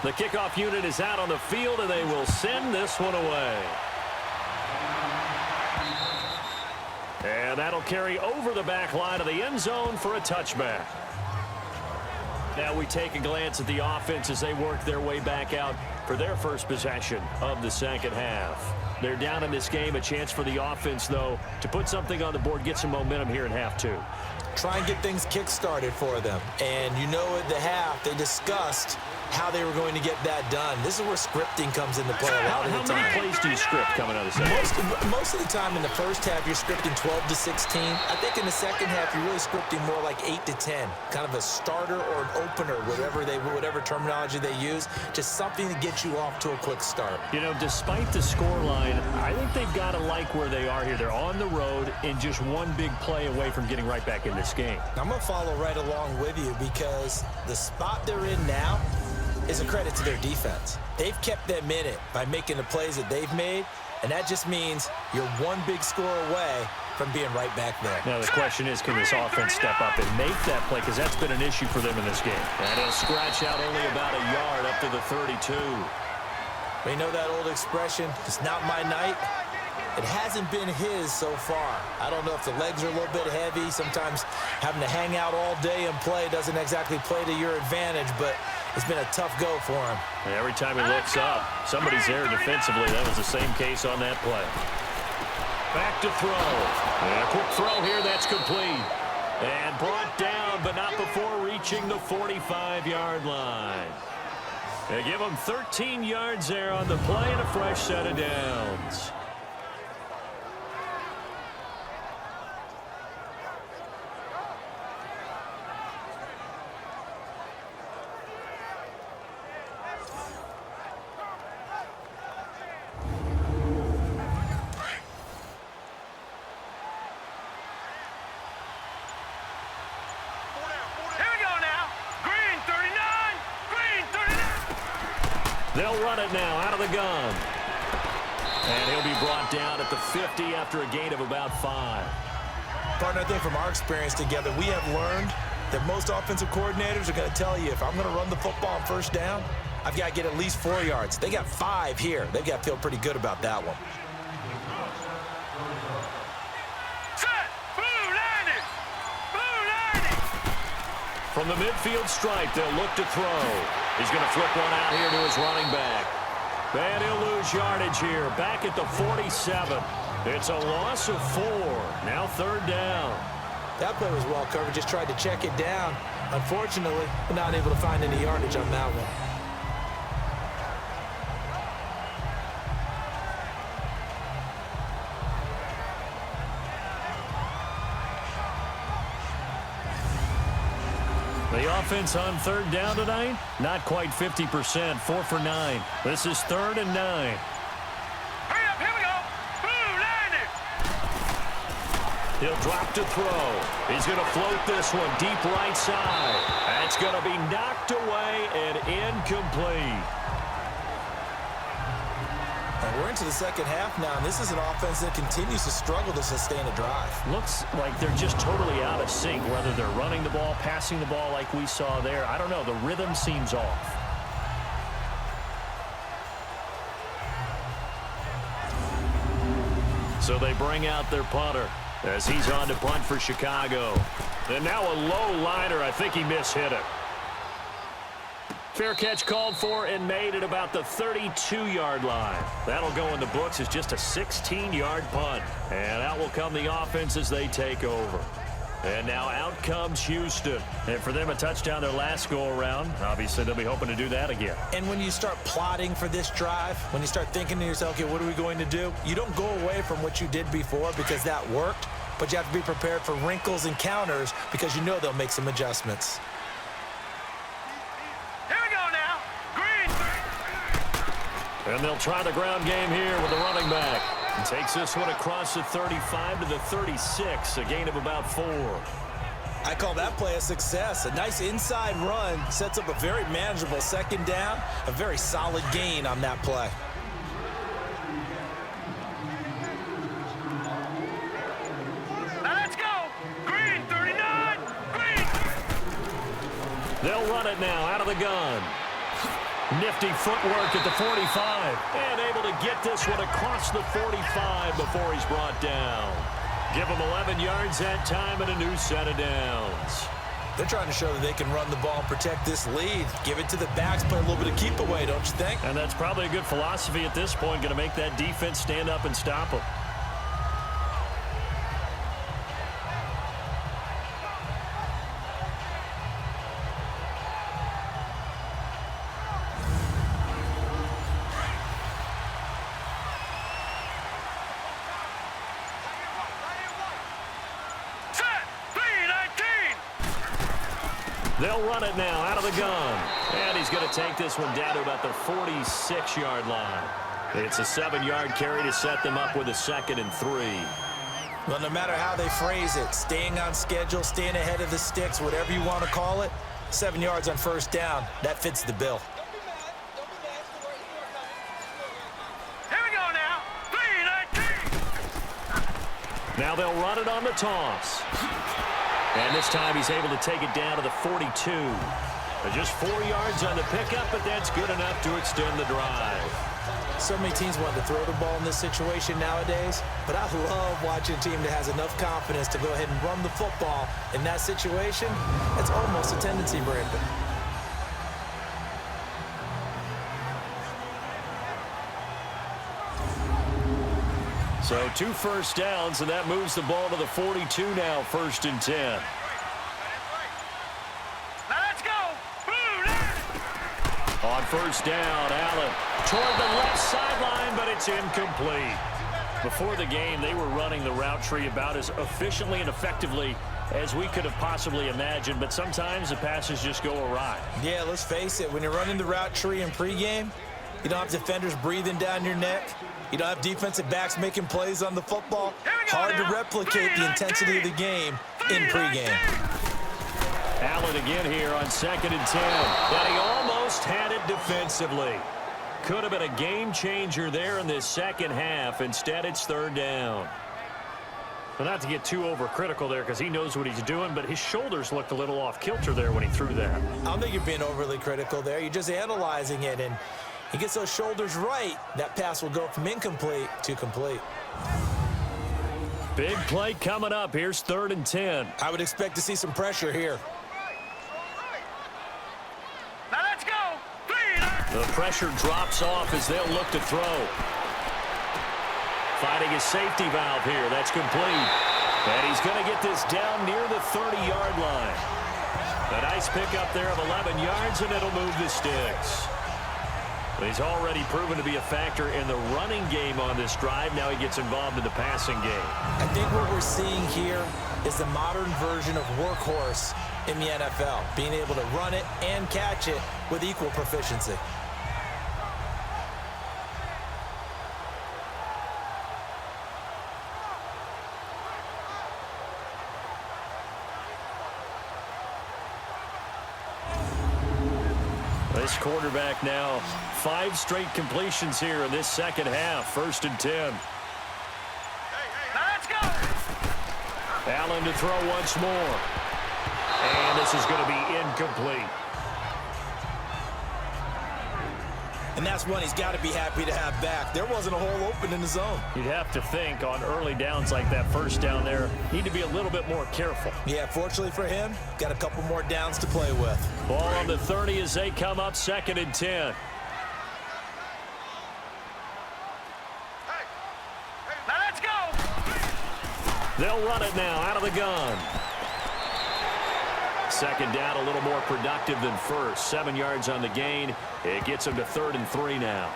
The kickoff unit is out on the field, and they will send this one away. And that'll carry over the back line of the end zone for a touchback. Now we take a glance at the offense as they work their way back out for their first possession of the second half. They're down in this game. A chance for the offense, though, to put something on the board, get some momentum here in half 2. Try and get things kick-started for them. And you know at the half, they discussed how they were going to get that done. This is where scripting comes into play a lot of the time. How many plays do you script coming out of the second? Most of the time in the first half, you're scripting 12 to 16. I think in the second half, you're really scripting more like 8 to 10. Kind of a starter or an opener, whatever terminology they use. Just something to get you off to a quick start. You know, despite the scoreline, I think they've got to like where they are here. They're on the road and just one big play away from getting right back in this game. I'm going to follow right along with you because the spot they're in now is a credit to their defense. They've kept them in it by making the plays that they've made, and that just means you're one big score away from being right back there. Now the question is, can this offense step up and make that play? Because that's been an issue for them in this game. And he'll scratch out only about a yard up to the 32. We know that old expression, it's not my night. It hasn't been his so far. I don't know if the legs are a little bit heavy. Sometimes having to hang out all day and play doesn't exactly play to your advantage, but it's been a tough go for him. And every time he looks up, somebody's there defensively. That was the same case on that play. Back to throw. And a quick throw here, that's complete. And brought down, but not before reaching the 45-yard line. They give him 13 yards there on the play and a fresh set of downs. They'll run it now out of the gun. And he'll be brought down at the 50 after a gain of about 5. Partner, I think from our experience together, we have learned that most offensive coordinators are going to tell you, if I'm going to run the football on first down, I've got to get at least 4 yards. They got 5 here. They've got to feel pretty good about that one. From the midfield stripe, they'll look to throw. He's going to flip one out here to his running back. And he'll lose yardage here, back at the 47. It's a loss of 4. Now 3rd down. That play was well covered, just tried to check it down. Unfortunately, not able to find any yardage on that one. The offense on 3rd down tonight, not quite 50%, 4 for 9. This is 3rd and 9. Hurry up, here we go. Blue line it. He'll drop to throw. He's going to float this one deep right side. That's going to be knocked away and incomplete. And we're into the second half now, and this is an offense that continues to struggle to sustain a drive. Looks like they're just totally out of sync, whether they're running the ball, passing the ball like we saw there. I don't know. The rhythm seems off. So they bring out their punter as he's on to punt for Chicago. And now a low liner. I think he mishit it. Fair catch called for and made at about the 32-yard line. That'll go in the books as just a 16-yard punt. And out will come the offense as they take over. And now out comes Houston. And for them, a touchdown their last go-around. Obviously, they'll be hoping to do that again. And when you start plotting for this drive, when you start thinking to yourself, okay, what are we going to do? You don't go away from what you did before because that worked. But you have to be prepared for wrinkles and counters because you know they'll make some adjustments. Here we go now. Green. And they'll try the ground game here with the running back. And takes this one across the 35 to the 36, a gain of about 4. I call that play a success. A nice inside run sets up a very manageable second down, a very solid gain on that play. Now let's go. Green, 39. Green. They'll run it now out of the gun. Nifty footwork at the 45. And able to get this one across the 45 before he's brought down. Give him 11 yards that time and a new set of downs. They're trying to show that they can run the ball and protect this lead. Give it to the backs, play a little bit of keep away, don't you think? And that's probably a good philosophy at this point. Going to make that defense stand up and stop them. They'll run it now out of the gun. And he's going to take this one down to about the 46-yard line. It's a 7-yard carry to set them up with a 2nd and 3. Well, no matter how they phrase it, staying on schedule, staying ahead of the sticks, whatever you want to call it, 7 yards on first down, that fits the bill. Here we go now. 3-19. Now they'll run it on the toss. And this time he's able to take it down to the 42. Just 4 yards on the pickup, but that's good enough to extend the drive. So many teams want to throw the ball in this situation nowadays, but I love watching a team that has enough confidence to go ahead and run the football in that situation. It's almost a tendency breaker. So 2 first downs, and that moves the ball to the 42 now, 1st and 10. Now let's go. On first down, Allen toward the left sideline, but it's incomplete. Before the game, they were running the route tree about as efficiently and effectively as we could have possibly imagined, but sometimes the passes just go awry. Yeah, let's face it. When you're running the route tree in pregame, you don't have defenders breathing down your neck. You don't have defensive backs making plays on the football. Hard to replicate the intensity of the game in pregame. Allen again here on 2nd and 10. And he almost had it defensively. Could have been a game changer there in this second half. Instead, it's 3rd down. Well, not to get too overcritical there because he knows what he's doing, but his shoulders looked a little off kilter there when he threw that. I don't think you're being overly critical there. You're just analyzing it, and he gets those shoulders right. That pass will go from incomplete to complete. Big play coming up. Here's 3rd and 10. I would expect to see some pressure here. Now let's go. The pressure drops off as they'll look to throw. Finding his safety valve here. That's complete. And he's going to get this down near the 30-yard line. A nice pickup there of 11 yards, and it'll move the sticks. He's already proven to be a factor in the running game on this drive. Now he gets involved in the passing game. I think what we're seeing here is the modern version of workhorse in the NFL, being able to run it and catch it with equal proficiency. This quarterback now 5 straight completions here in this second half. 1st and 10. Now let's go. Allen to throw once more. And this is going to be incomplete. And that's one he's got to be happy to have back. There wasn't a hole open in the zone. You'd have to think on early downs like that first down there, need to be a little bit more careful. Yeah, fortunately for him, got a couple more downs to play with. Ball on the 30 as they come up 2nd and 10. Now let's go. They'll run it now out of the gun. 2nd down, a little more productive than first. 7 yards on the gain. It gets them to 3rd and 3 now.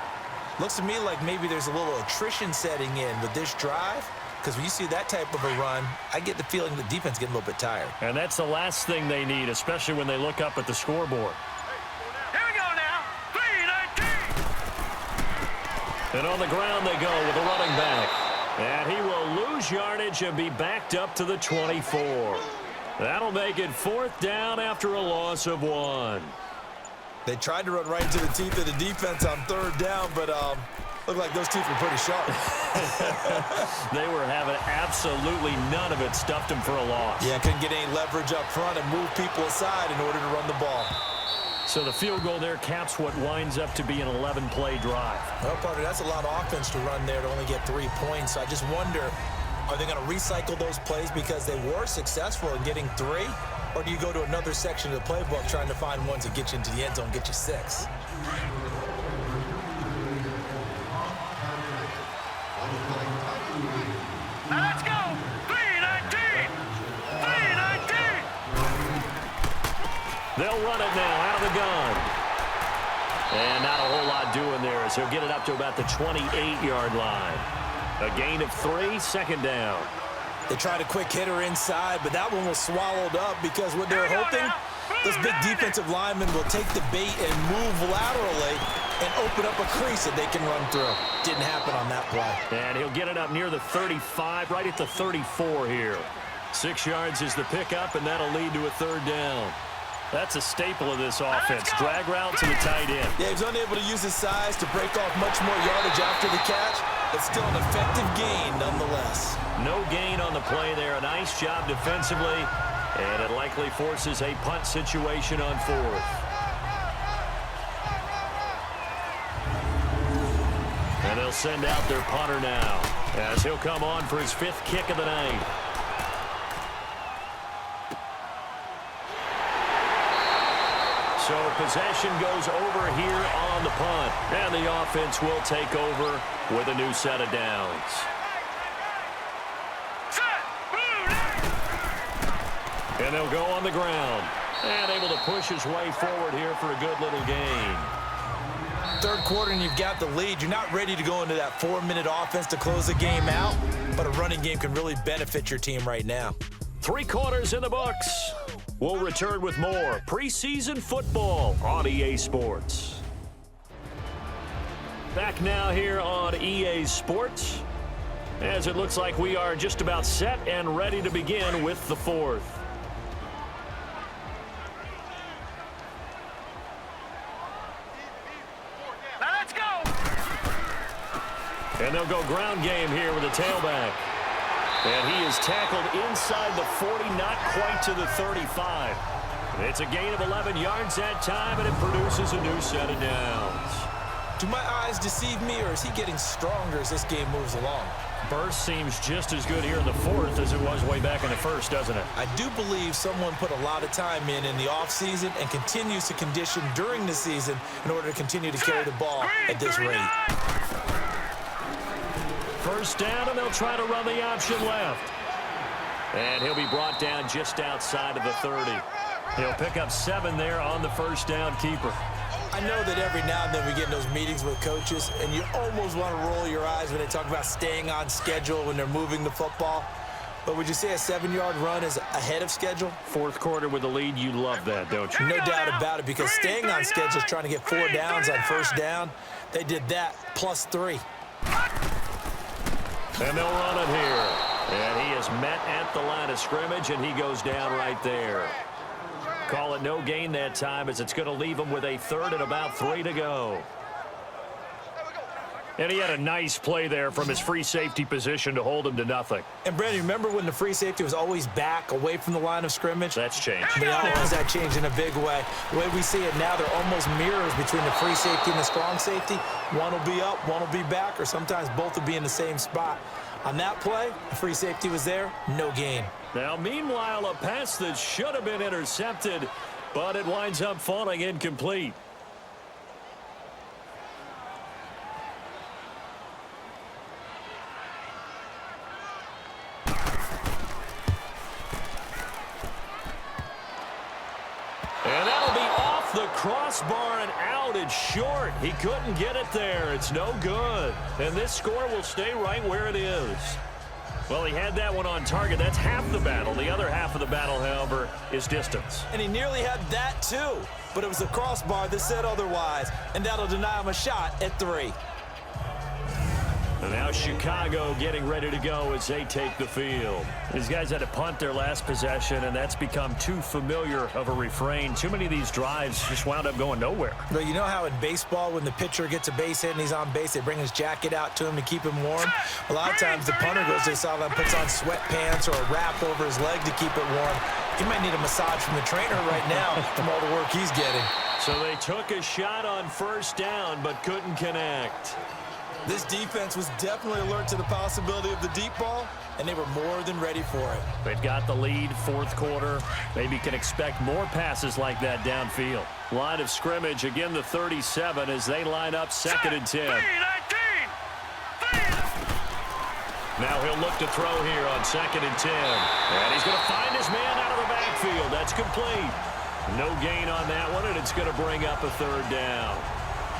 Looks to me like maybe there's a little attrition setting in with this drive, because when you see that type of a run, I get the feeling the defense getting a little bit tired. And that's the last thing they need, especially when they look up at the scoreboard. Here we go now. 3-19. And on the ground they go with the running back. And he will lose yardage and be backed up to the 24. That'll make it 4th down after a loss of 1. They tried to run right into the teeth of the defense on 3rd down, but looked like those teeth were pretty sharp. They were having absolutely none of it, stuffed them for a loss. Yeah, couldn't get any leverage up front and move people aside in order to run the ball. So the field goal there caps what winds up to be an 11-play drive. Well, partner, that's a lot of offense to run there to only get 3 points. So I just wonder, are they going to recycle those plays because they were successful in getting 3? Or do you go to another section of the playbook trying to find ones that get you into the end zone, get you 6? Now let's go. 3-19. 3-19. They'll run it now out of the gun. And not a whole lot doing there as he'll get it up to about the 28-yard line. A gain of 3, 2nd down. They tried a quick hitter inside, but that one was swallowed up because what they're hoping, those big defensive linemen will take the bait and move laterally and open up a crease that they can run through. Didn't happen on that play. And he'll get it up near the 35, right at the 34 here. 6 yards is the pickup, and that'll lead to a 3rd down. That's a staple of this offense. Drag route to the tight end. Yeah, he was unable to use his size to break off much more yardage after the catch, but still an effective gain nonetheless. No gain on the play there. A nice job defensively, and it likely forces a punt situation on 4th. And they'll send out their punter now as he'll come on for his 5th kick of the night. So possession goes over here on the punt, and the offense will take over with a new set of downs. And they'll go on the ground. And able to push his way forward here for a good little gain. 3rd quarter and you've got the lead. You're not ready to go into that 4-minute offense to close the game out, but a running game can really benefit your team right now. 3 quarters in the books. We'll return with more preseason football on EA Sports. Back now here on EA Sports, as it looks like we are just about set and ready to begin with the 4th. Now let's go. And they'll go ground game here with a tailback. And he is tackled inside the 40, not quite to the 35. It's a gain of 11 yards that time, and it produces a new set of downs. Do my eyes deceive me, or is he getting stronger as this game moves along? Burst seems just as good here in the 4th as it was way back in the 1st, doesn't it? I do believe someone put a lot of time in the offseason and continues to condition during the season in order to continue to carry the ball at this rate. 1st down, and they'll try to run the option left. And he'll be brought down just outside of the 30. He'll pick up 7 there on the 1st down keeper. I know that every now and then we get in those meetings with coaches, and you almost want to roll your eyes when they talk about staying on schedule when they're moving the football. But would you say a 7-yard run is ahead of schedule? 4th quarter with the lead, you love that, don't you? No doubt about it, because staying on schedule is trying to get 4 downs on 1st down. They did that plus 3. And they'll run it here. And he is met at the line of scrimmage, and he goes down right there. Call it no gain that time, as it's going to leave him with a 3rd and about 3 to go. And he had a nice play there from his free safety position to hold him to nothing. And, Brandon, remember when the free safety was always back away from the line of scrimmage? That's changed. They always that changed in a big way. The way we see it now, they're almost mirrors between the free safety and the strong safety. One will be up, one will be back, or sometimes both will be in the same spot. On that play, the free safety was there, no gain. Now, meanwhile, a pass that should have been intercepted, but it winds up falling incomplete. And that'll be off the crossbar and out. It's short. He couldn't get it there. It's no good. And this score will stay right where it is. Well, he had that one on target. That's half the battle. The other half of the battle, however, is distance. And he nearly had that too. But it was the crossbar that said otherwise. And that'll deny him a shot at 3. And now Chicago getting ready to go as they take the field. These guys had to punt their last possession, and that's become too familiar of a refrain. Too many of these drives just wound up going nowhere. But you know how in baseball, when the pitcher gets a base hit and he's on base, they bring his jacket out to him to keep him warm? A lot of times the punter goes to the sideline, puts on sweatpants or a wrap over his leg to keep it warm. He might need a massage from the trainer right now from all the work he's getting. So they took a shot on first down but couldn't connect. This defense was definitely alert to the possibility of the deep ball, and they were more than ready for it. They've got the lead, fourth quarter. Maybe can expect more passes like that downfield. Line of scrimmage, again the 37 as they line up second and 10. Now he'll look to throw here on second and 10. And he's going to find his man out of the backfield. That's complete. No gain on that one, and it's going to bring up a third down.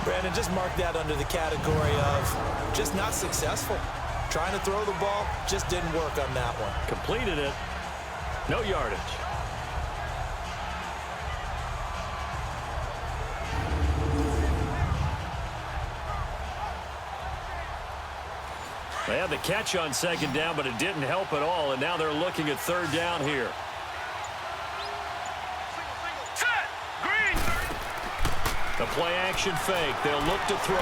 Brandon, just mark that under the category of just not successful. Trying to throw the ball, just didn't work on that one. Completed it. No yardage. They had the catch on second down, but it didn't help at all, and now they're looking at third down here. The play-action fake. They'll look to throw.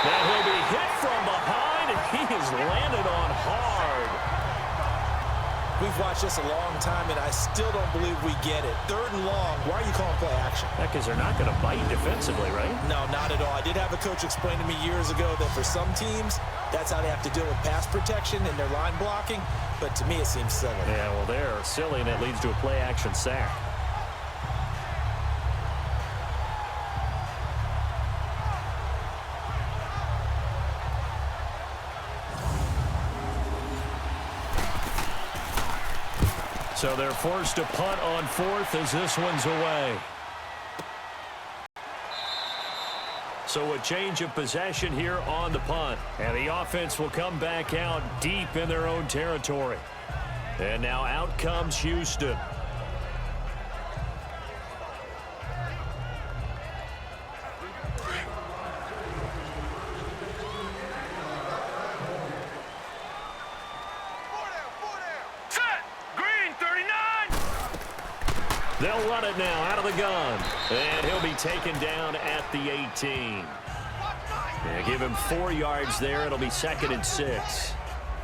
Now he'll be hit from behind, and he is landed on hard. We've watched this a long time, and I still don't believe we get it. Third and long. Why are you calling play action? Because they're not going to bite defensively, right? No, not at all. I did have a coach explain to me years ago that for some teams, that's how they have to deal with pass protection and their line blocking. But to me, it seems silly. Yeah, well, they're silly, and it leads to a play-action sack. So they're forced to punt on fourth as this one's away. So a change of possession here on the punt. And the offense will come back out deep in their own territory. And now out comes Houston. They'll run it now out of the gun. And he'll be taken down at the 18. Yeah, give him 4 yards there. It'll be second and 6.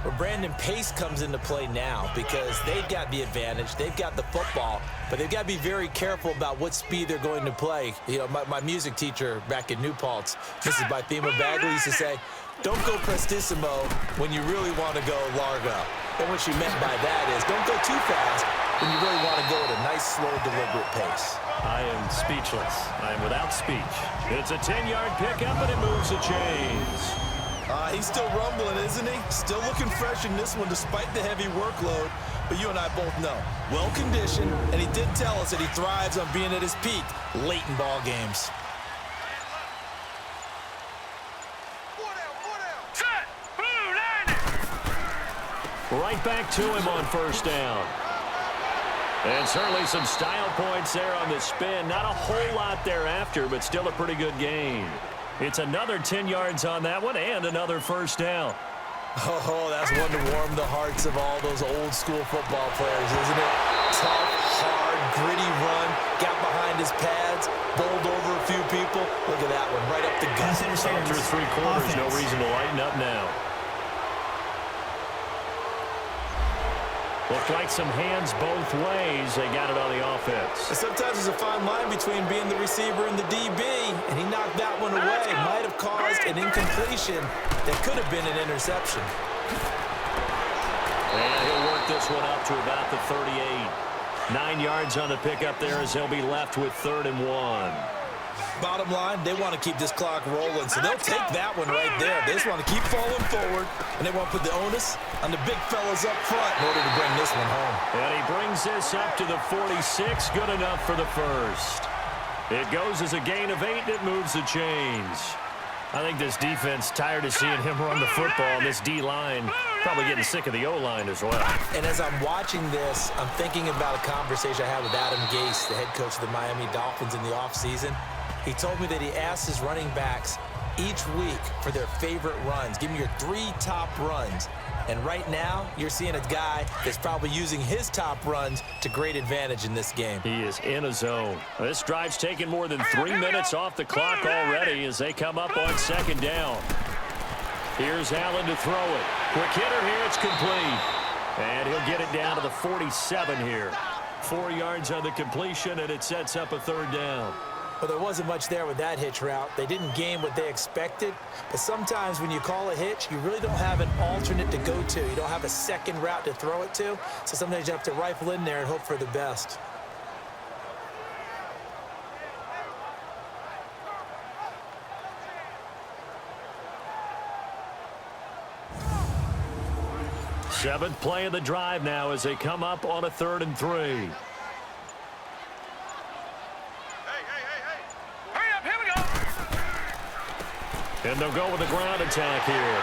Well, Brandon, pace comes into play now because they've got the advantage. They've got the football, but they've got to be very careful about what speed they're going to play. You know, my music teacher back in New Paltz, Mrs. Bythema Bagley, used to say, don't go prestissimo when you really want to go largo. And what she meant by that is don't go too fast when you really want to go at a nice, slow, deliberate pace. I am speechless. I am without speech. It's a 10-yard pickup, and it moves the chains. He's still rumbling, isn't he? Still looking fresh in this one despite the heavy workload. But you and I both know, well-conditioned, and he did tell us that he thrives on being at his peak late in ball games. Right back to him on first down. And certainly some style points there on the spin. Not a whole lot thereafter, but still a pretty good gain. It's another 10 yards on that one and another first down. Oh, that's one to warm the hearts of all those old school football players, isn't it? Tough, hard gritty run, got behind his pads, bowled over a few people. Look at that one, right up the gut. Through 3 quarters, no reason to lighten up now. Looked like some hands both ways. They got it on the offense. And sometimes there's a fine line between being the receiver and the DB, and he knocked that one away. Might have caused an incompletion that could have been an interception. And he'll work this one up to about the 38. 9 yards on the pickup there as they'll be left with 3rd and 1. Bottom line, they want to keep this clock rolling, so they'll take that one right there. They just want to keep falling forward, and they want to put the onus on the big fellas up front in order to bring this one home. And he brings this up to the 46, good enough for the first. It goes as a gain of 8, and it moves the chains. I think this defense tired of seeing him run the football. This D-line probably getting sick of the O-line as well. And as I'm watching this, I'm thinking about a conversation I had with Adam Gase, the head coach of the Miami Dolphins in the offseason. He told me that he asked his running backs each week for their favorite runs. Give me your 3 top runs. And right now, you're seeing a guy that's probably using his top runs to great advantage in this game. He is in a zone. This drive's taken more than 3 minutes off the clock already as they come up on 2nd down. Here's Allen to throw it. Quick hitter here, it's complete. And he'll get it down to the 47 here. 4 yards on the completion, and it sets up a 3rd down. Well, there wasn't much there with that hitch route. They didn't gain what they expected. But sometimes when you call a hitch, you really don't have an alternate to go to. You don't have a second route to throw it to. So sometimes you have to rifle in there and hope for the best. Seventh play of the drive now as they come up on a 3rd and 3. And they'll go with a ground attack here.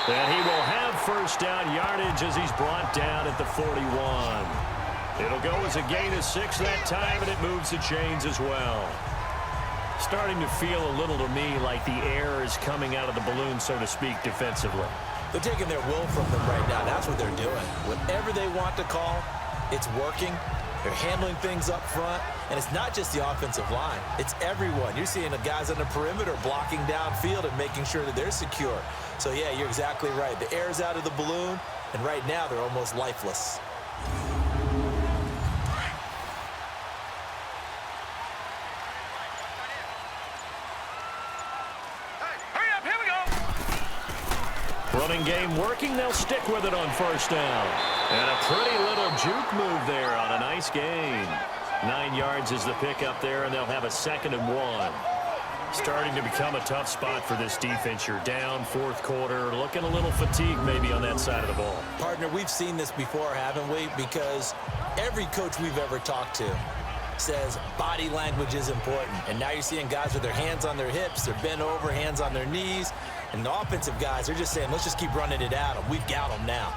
And he will have 1st down yardage as he's brought down at the 41. It'll go as a gain of 6 that time, and it moves the chains as well. Starting to feel a little to me like the air is coming out of the balloon, so to speak, defensively. They're taking their will from them right now. That's what they're doing. Whatever they want to call, it's working. They're handling things up front, and it's not just the offensive line. It's everyone. You're seeing the guys on the perimeter blocking downfield and making sure that they're secure. So, yeah, you're exactly right. The air's out of the balloon, and right now they're almost lifeless. Running game working. They'll stick with it on 1st down. And a pretty little juke move there on a nice gain. 9 yards is the pickup there, and they'll have a 2nd and 1. Starting to become a tough spot for this defense. You're down 4th quarter, looking a little fatigued maybe on that side of the ball. Partner, we've seen this before, haven't we? Because every coach we've ever talked to says body language is important. And now you're seeing guys with their hands on their hips, they're bent over, hands on their knees. And the offensive guys are just saying, let's just keep running it at them. We've got them now.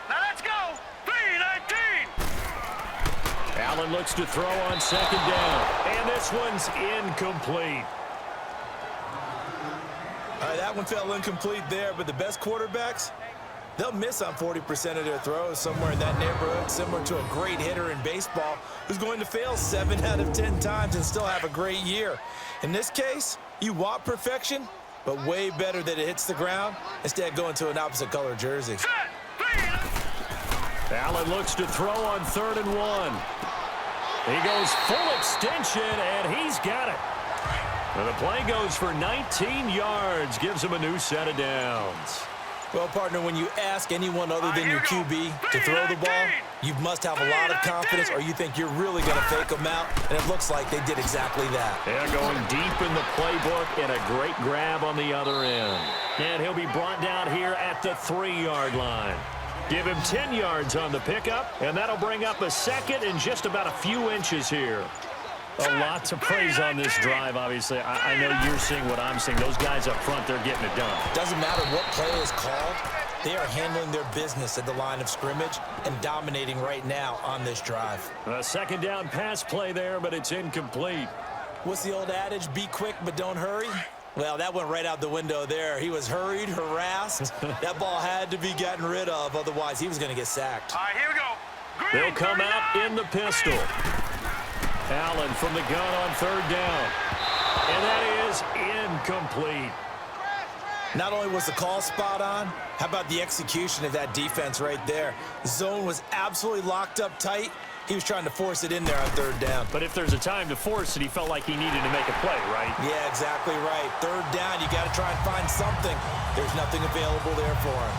Now let's go. 3-19. Allen looks to throw on 2nd down. And this one's incomplete. All right, that one fell incomplete there, but the best quarterbacks, they'll miss on 40% of their throws, somewhere in that neighborhood, similar to a great hitter in baseball who's going to fail 7 out of 10 times and still have a great year. In this case, you want perfection, but way better that it hits the ground instead of going to an opposite color jersey. Allen looks to throw on 3rd and 1. He goes full extension, and he's got it. And the play goes for 19 yards, gives him a new set of downs. Well, partner, when you ask anyone other than your QB to throw the ball, you must have a lot of confidence, or you think you're really going to fake them out, and it looks like they did exactly that. They're going deep in the playbook, and a great grab on the other end. And he'll be brought down here at the 3-yard line. Give him 10 yards on the pickup, and that'll bring up a 2nd and just about a few inches here. A lot to praise on this drive, obviously. I know you're seeing what I'm seeing. Those guys up front, they're getting it done. Doesn't matter what play is called. They are handling their business at the line of scrimmage and dominating right now on this drive. A second down pass play there, but it's incomplete. What's the old adage? Be quick, but don't hurry. Well, that went right out the window there. He was hurried, harassed. That ball had to be gotten rid of, otherwise he was going to get sacked. All right, here we go. Green, They'll come out in the pistol. Allen from the gun on third down. And that is incomplete. Not only was the call spot on, how about the execution of that defense right there? The zone was absolutely locked up tight. He was trying to force it in there on third down. But if there's a time to force it, he felt like he needed to make a play, right? Yeah, exactly right. Third down, you got to try and find something. There's nothing available there for him.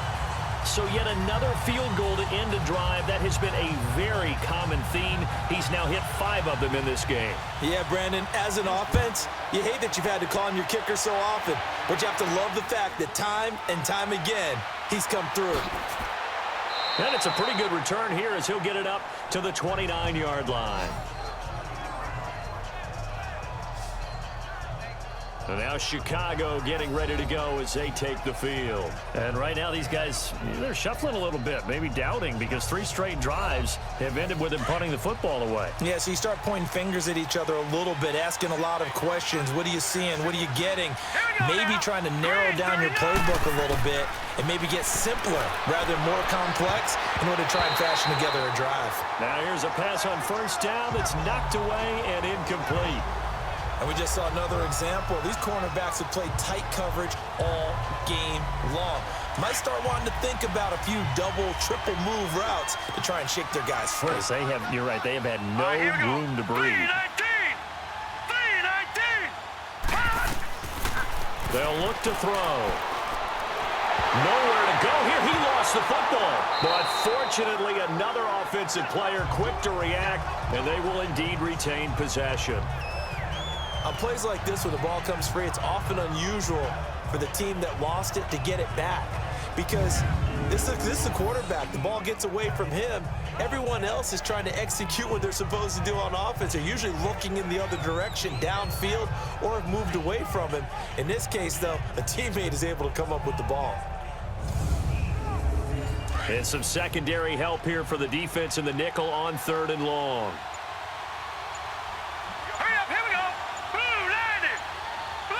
So yet another field goal to end a drive. That has been a very common theme. He's now hit 5 of them in this game. Yeah, Brandon, as an offense, you hate that you've had to call him your kicker so often, but you have to love the fact that time and time again, he's come through. And it's a pretty good return here as he'll get it up to the 29-yard line. And now Chicago getting ready to go as they take the field. And right now these guys, they're shuffling a little bit, maybe doubting, because 3 straight drives have ended with them punting the football away. Yeah, so you start pointing fingers at each other a little bit, asking a lot of questions. What are you seeing? What are you getting? Maybe trying to narrow down your playbook a little bit and maybe get simpler rather than more complex in order to try and fashion together a drive. Now here's a pass on first down that's knocked away and incomplete. And we just saw another example. These cornerbacks have played tight coverage all game long. Might start wanting to think about a few double, triple move routes to try and shake their guys free. Yes, you're right, they have had no room to breathe. 3-19. They'll look to throw. Nowhere to go here. He lost the football. But fortunately, another offensive player quick to react, and they will indeed retain possession. On plays like this, when the ball comes free, it's often unusual for the team that lost it to get it back. Because this is the quarterback. The ball gets away from him. Everyone else is trying to execute what they're supposed to do on offense. They're usually looking in the other direction, downfield, or have moved away from him. In this case, though, a teammate is able to come up with the ball. And some secondary help here for the defense in the nickel on 3rd and long. Hurry up, here we go. Blue 90. Blue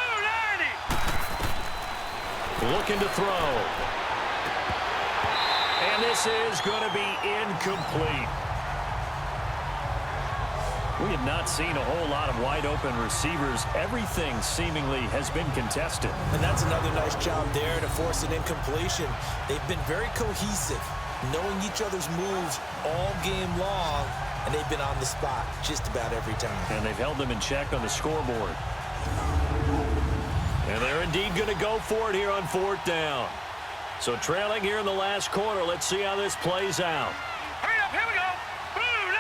90. Looking to throw. And this is going to be incomplete. We have not seen a whole lot of wide-open receivers. Everything seemingly has been contested. And that's another nice job there to force an incompletion. They've been very cohesive, knowing each other's moves all game long, and they've been on the spot just about every time. And they've held them in check on the scoreboard. And they're indeed going to go for it here on 4th down. So trailing here in the last quarter, let's see how this plays out. Hurry up, here we go. Blue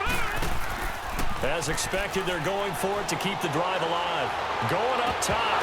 90. Blue. As expected, they're going for it to keep the drive alive. Going up top.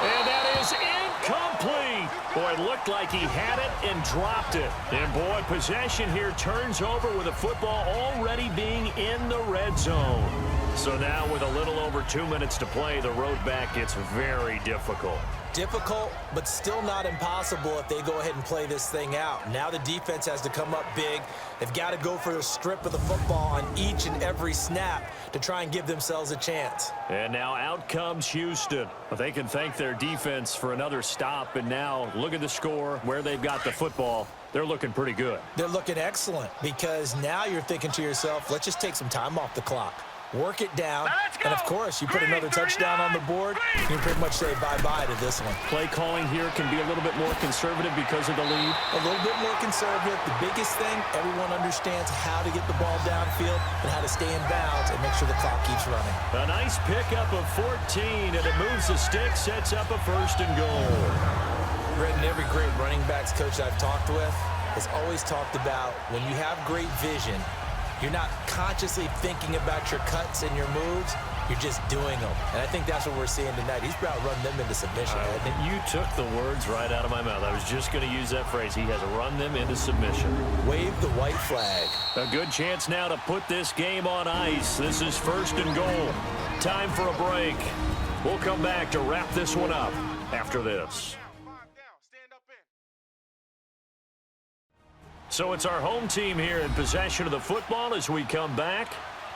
And that is incomplete. Boy, it looked like he had it and dropped it. And boy, possession here turns over with the football already being in the red zone. So now with a little over 2 minutes to play, the road back gets very difficult. Difficult, but still not impossible if they go ahead and play this thing out. Now the defense has to come up big. They've got to go for a strip of the football on each and every snap to try and give themselves a chance. And now out comes Houston. But they can thank their defense for another stop. And now look at the score, where they've got the football. They're looking pretty good. They're looking excellent, because now you're thinking to yourself, let's just take some time off the clock. Work it down, and of course, you put another touchdown on the board, you can pretty much say bye-bye to this one. Play calling here can be a little bit more conservative because of the lead. A little bit more conservative. The biggest thing, everyone understands how to get the ball downfield and how to stay in bounds and make sure the clock keeps running. A nice pickup of 14, and it moves the stick, sets up a 1st and goal. Brendan, every great running backs coach I've talked with has always talked about when you have great vision, you're not consciously thinking about your cuts and your moves. You're just doing them. And I think that's what we're seeing tonight. He's about run them into submission. You took the words right out of my mouth. I was just going to use that phrase. He has run them into submission. Wave the white flag. A good chance now to put this game on ice. This is 1st and goal. Time for a break. We'll come back to wrap this one up after this. So it's our home team here in possession of the football as we come back.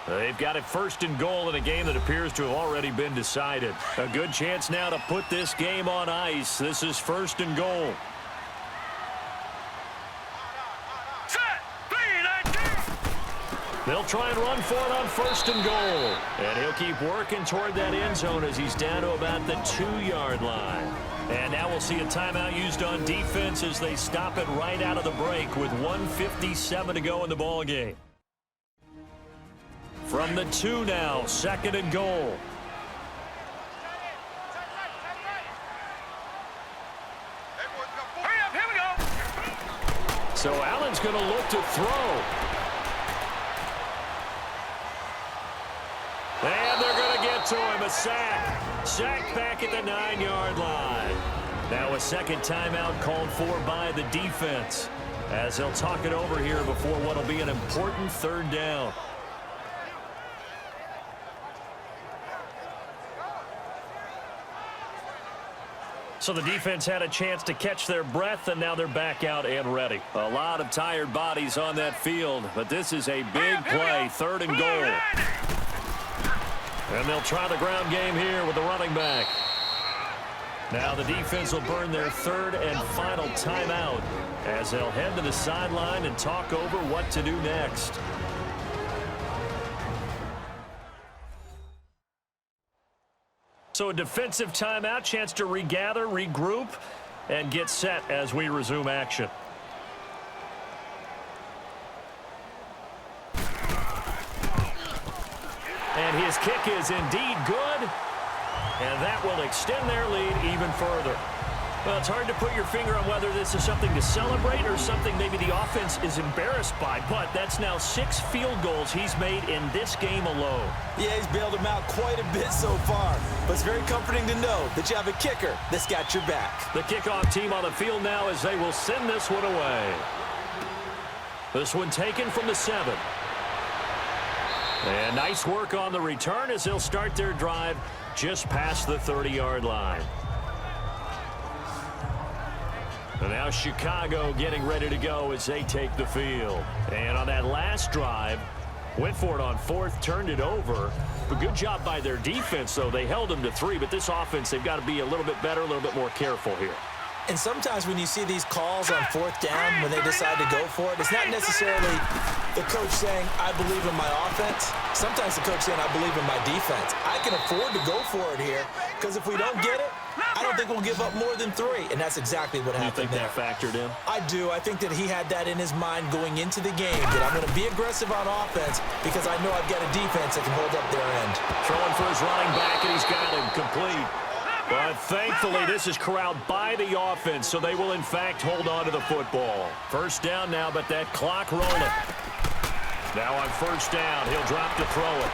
They've got it 1st and goal in a game that appears to have already been decided. A good chance now to put this game on ice. This is 1st and goal. They'll try and run for it on 1st and goal. And he'll keep working toward that end zone as he's down to about the 2-yard line. And now we'll see a timeout used on defense as they stop it right out of the break with 1:57 to go in the ball game. From the 2 now, 2nd and goal. Hurry up, here we go. So Allen's going to look to throw. And they're going to get to him, a sack. Sack back at the 9-yard line. Now a second timeout called for by the defense as they'll talk it over here before what will be an important 3rd down. So the defense had a chance to catch their breath, and now they're back out and ready. A lot of tired bodies on that field, but this is a big play, 3rd and goal. And they'll try the ground game here with the running back. Now the defense will burn their 3rd and final timeout as they'll head to the sideline and talk over what to do next. So a defensive timeout, chance to regather, regroup, and get set as we resume action. And his kick is indeed good, and that will extend their lead even further. Well, it's hard to put your finger on whether this is something to celebrate or something maybe the offense is embarrassed by, but that's now 6 field goals he's made in this game alone. Yeah, he's bailed them out quite a bit so far, but it's very comforting to know that you have a kicker that's got your back. The kickoff team on the field now as they will send this one away. This one taken from the 7. And nice work on the return as they'll start their drive just past the 30-yard line. And now Chicago getting ready to go as they take the field. And on that last drive, went for it on 4th, turned it over. But good job by their defense, though. They held them to 3, but this offense, they've got to be a little bit better, a little bit more careful here. And sometimes when you see these calls on 4th down, when they decide to go for it, it's not necessarily the coach saying, I believe in my offense. Sometimes the coach saying, I believe in my defense. I can afford to go for it here because if we don't get it, I don't think we'll give up more than 3. And that's exactly what happened there. You think that factored in? I do. I think that he had that in his mind going into the game, that I'm going to be aggressive on offense because I know I've got a defense that can hold up their end. Throwing for his running back, and he's got him complete. But thankfully, this is corralled by the offense, so they will, in fact, hold on to the football. 1st down now, but that clock rolling. Now on 1st down, he'll drop to throw it.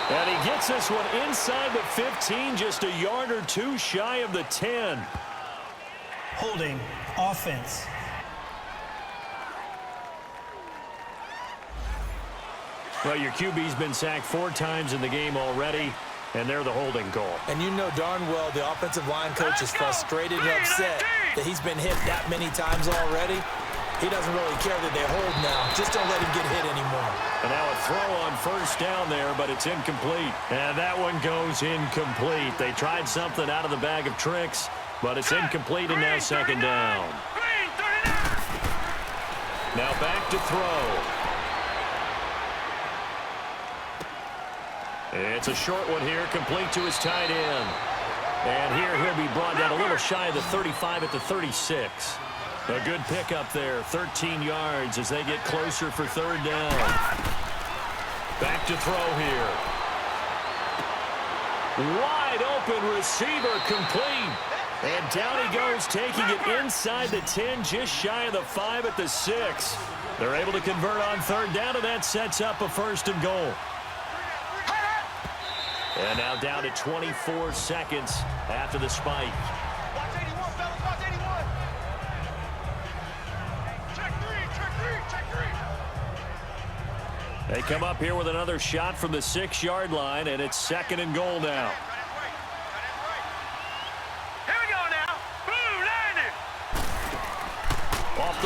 And he gets this one inside the 15, just a yard or 2 shy of the 10. Holding offense. Well, your QB's been sacked 4 times in the game already, and they're the holding call. And you know darn well the offensive line coach is frustrated and upset that he's been hit that many times already. He doesn't really care that they hold now. Just don't let him get hit anymore. And now a throw on 1st down there, but it's incomplete. And that one goes incomplete. They tried something out of the bag of tricks, but it's incomplete, and now 2nd down. Now back to throw. It's a short one here, complete to his tight end. And here he'll be brought down a little shy of the 35 at the 36. A good pickup there, 13 yards as they get closer for 3rd down. Back to throw here. Wide open receiver complete. And down he goes, taking it inside the 10, just shy of the 5 at the 6. They're able to convert on 3rd down, and that sets up a 1st and goal. And now down to 24 seconds after the spike. Watch 81, fellas, watch 81. Check 3. They come up here with another shot from the 6-yard line, and it's 2nd and goal now. Here we go now. Blue, landing.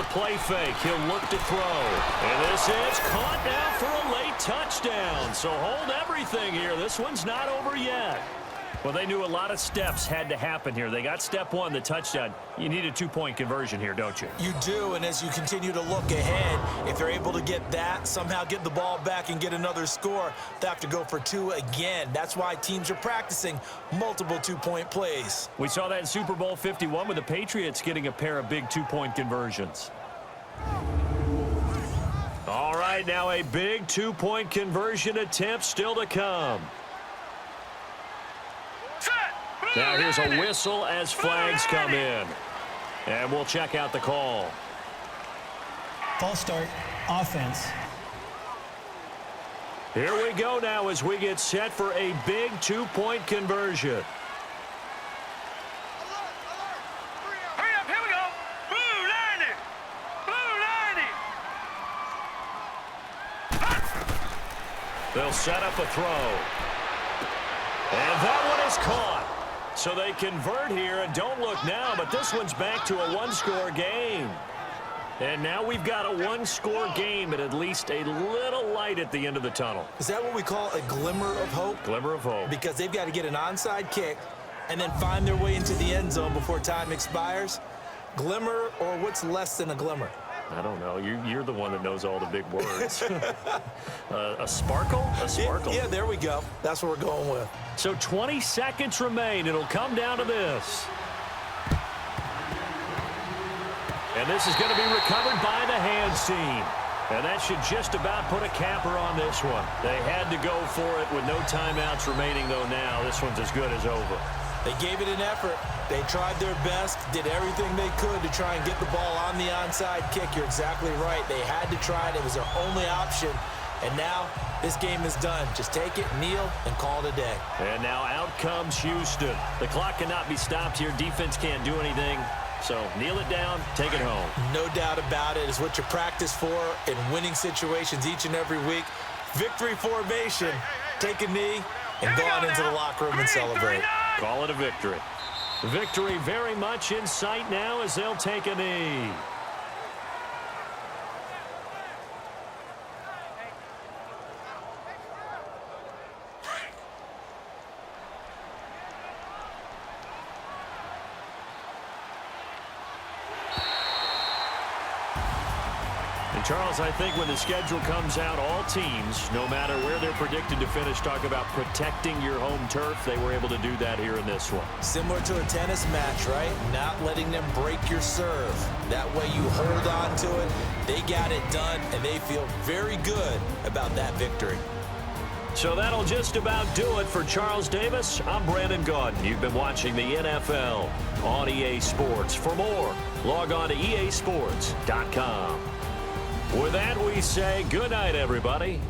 the play fake. He'll look to throw. And this is caught now for a late touchdown. So hold everything here. This one's not over yet. Well, they knew a lot of steps had to happen here. They got step one, the touchdown. You need a two-point conversion here, don't you? You do, and as you continue to look ahead, if they're able to get that, somehow get the ball back and get another score, they have to go for two again. That's why teams are practicing multiple two-point plays. We saw that in Super Bowl 51 with the Patriots getting a pair of big two-point conversions. All right, now a big two-point conversion attempt still to come. Now here's a whistle as flags come in. And we'll check out the call. False start, offense. Here we go now as we get set for a big two-point conversion. Hurry up, here we go. Blue line it. Blue line it. They'll set up a throw. And that one is caught. So they convert here, and don't look now, but this one's back to a one-score game. And now we've got a one-score game at least a little light at the end of the tunnel. Is that what we call a glimmer of hope? Glimmer of hope. Because they've got to get an onside kick and then find their way into the end zone before time expires. Glimmer, or what's less than a glimmer? I don't know. You're the one that knows all the big words. A sparkle? A sparkle. Yeah, there we go. That's what we're going with. So 20 seconds remain. It'll come down to this. And this is going to be recovered by the hands team. And that should just about put a capper on this one. They had to go for it with no timeouts remaining, though, now. This one's as good as over. They gave it an effort. They tried their best, did everything they could to try and get the ball on the onside kick. You're exactly right. They had to try it. It was their only option. And now this game is done. Just take it, kneel, and call it a day. And now out comes Houston. The clock cannot be stopped here. Defense can't do anything. So kneel it down, take it home. No doubt about it. It's what you practice for in winning situations each and every week. Victory formation. Take a knee and go on into the locker room and celebrate. Call it a victory. Victory very much in sight now as they'll take a knee. And Charles, I think when the schedule comes out, all teams, no matter where they're predicted to finish, talk about protecting your home turf. They were able to do that here in this one. Similar to a tennis match, right? Not letting them break your serve. That way you hold on to it. They got it done, and they feel very good about that victory. So that'll just about do it for Charles Davis. I'm Brandon Gaudin. You've been watching the NFL on EA Sports. For more, log on to easports.com. With that, we say good night, everybody.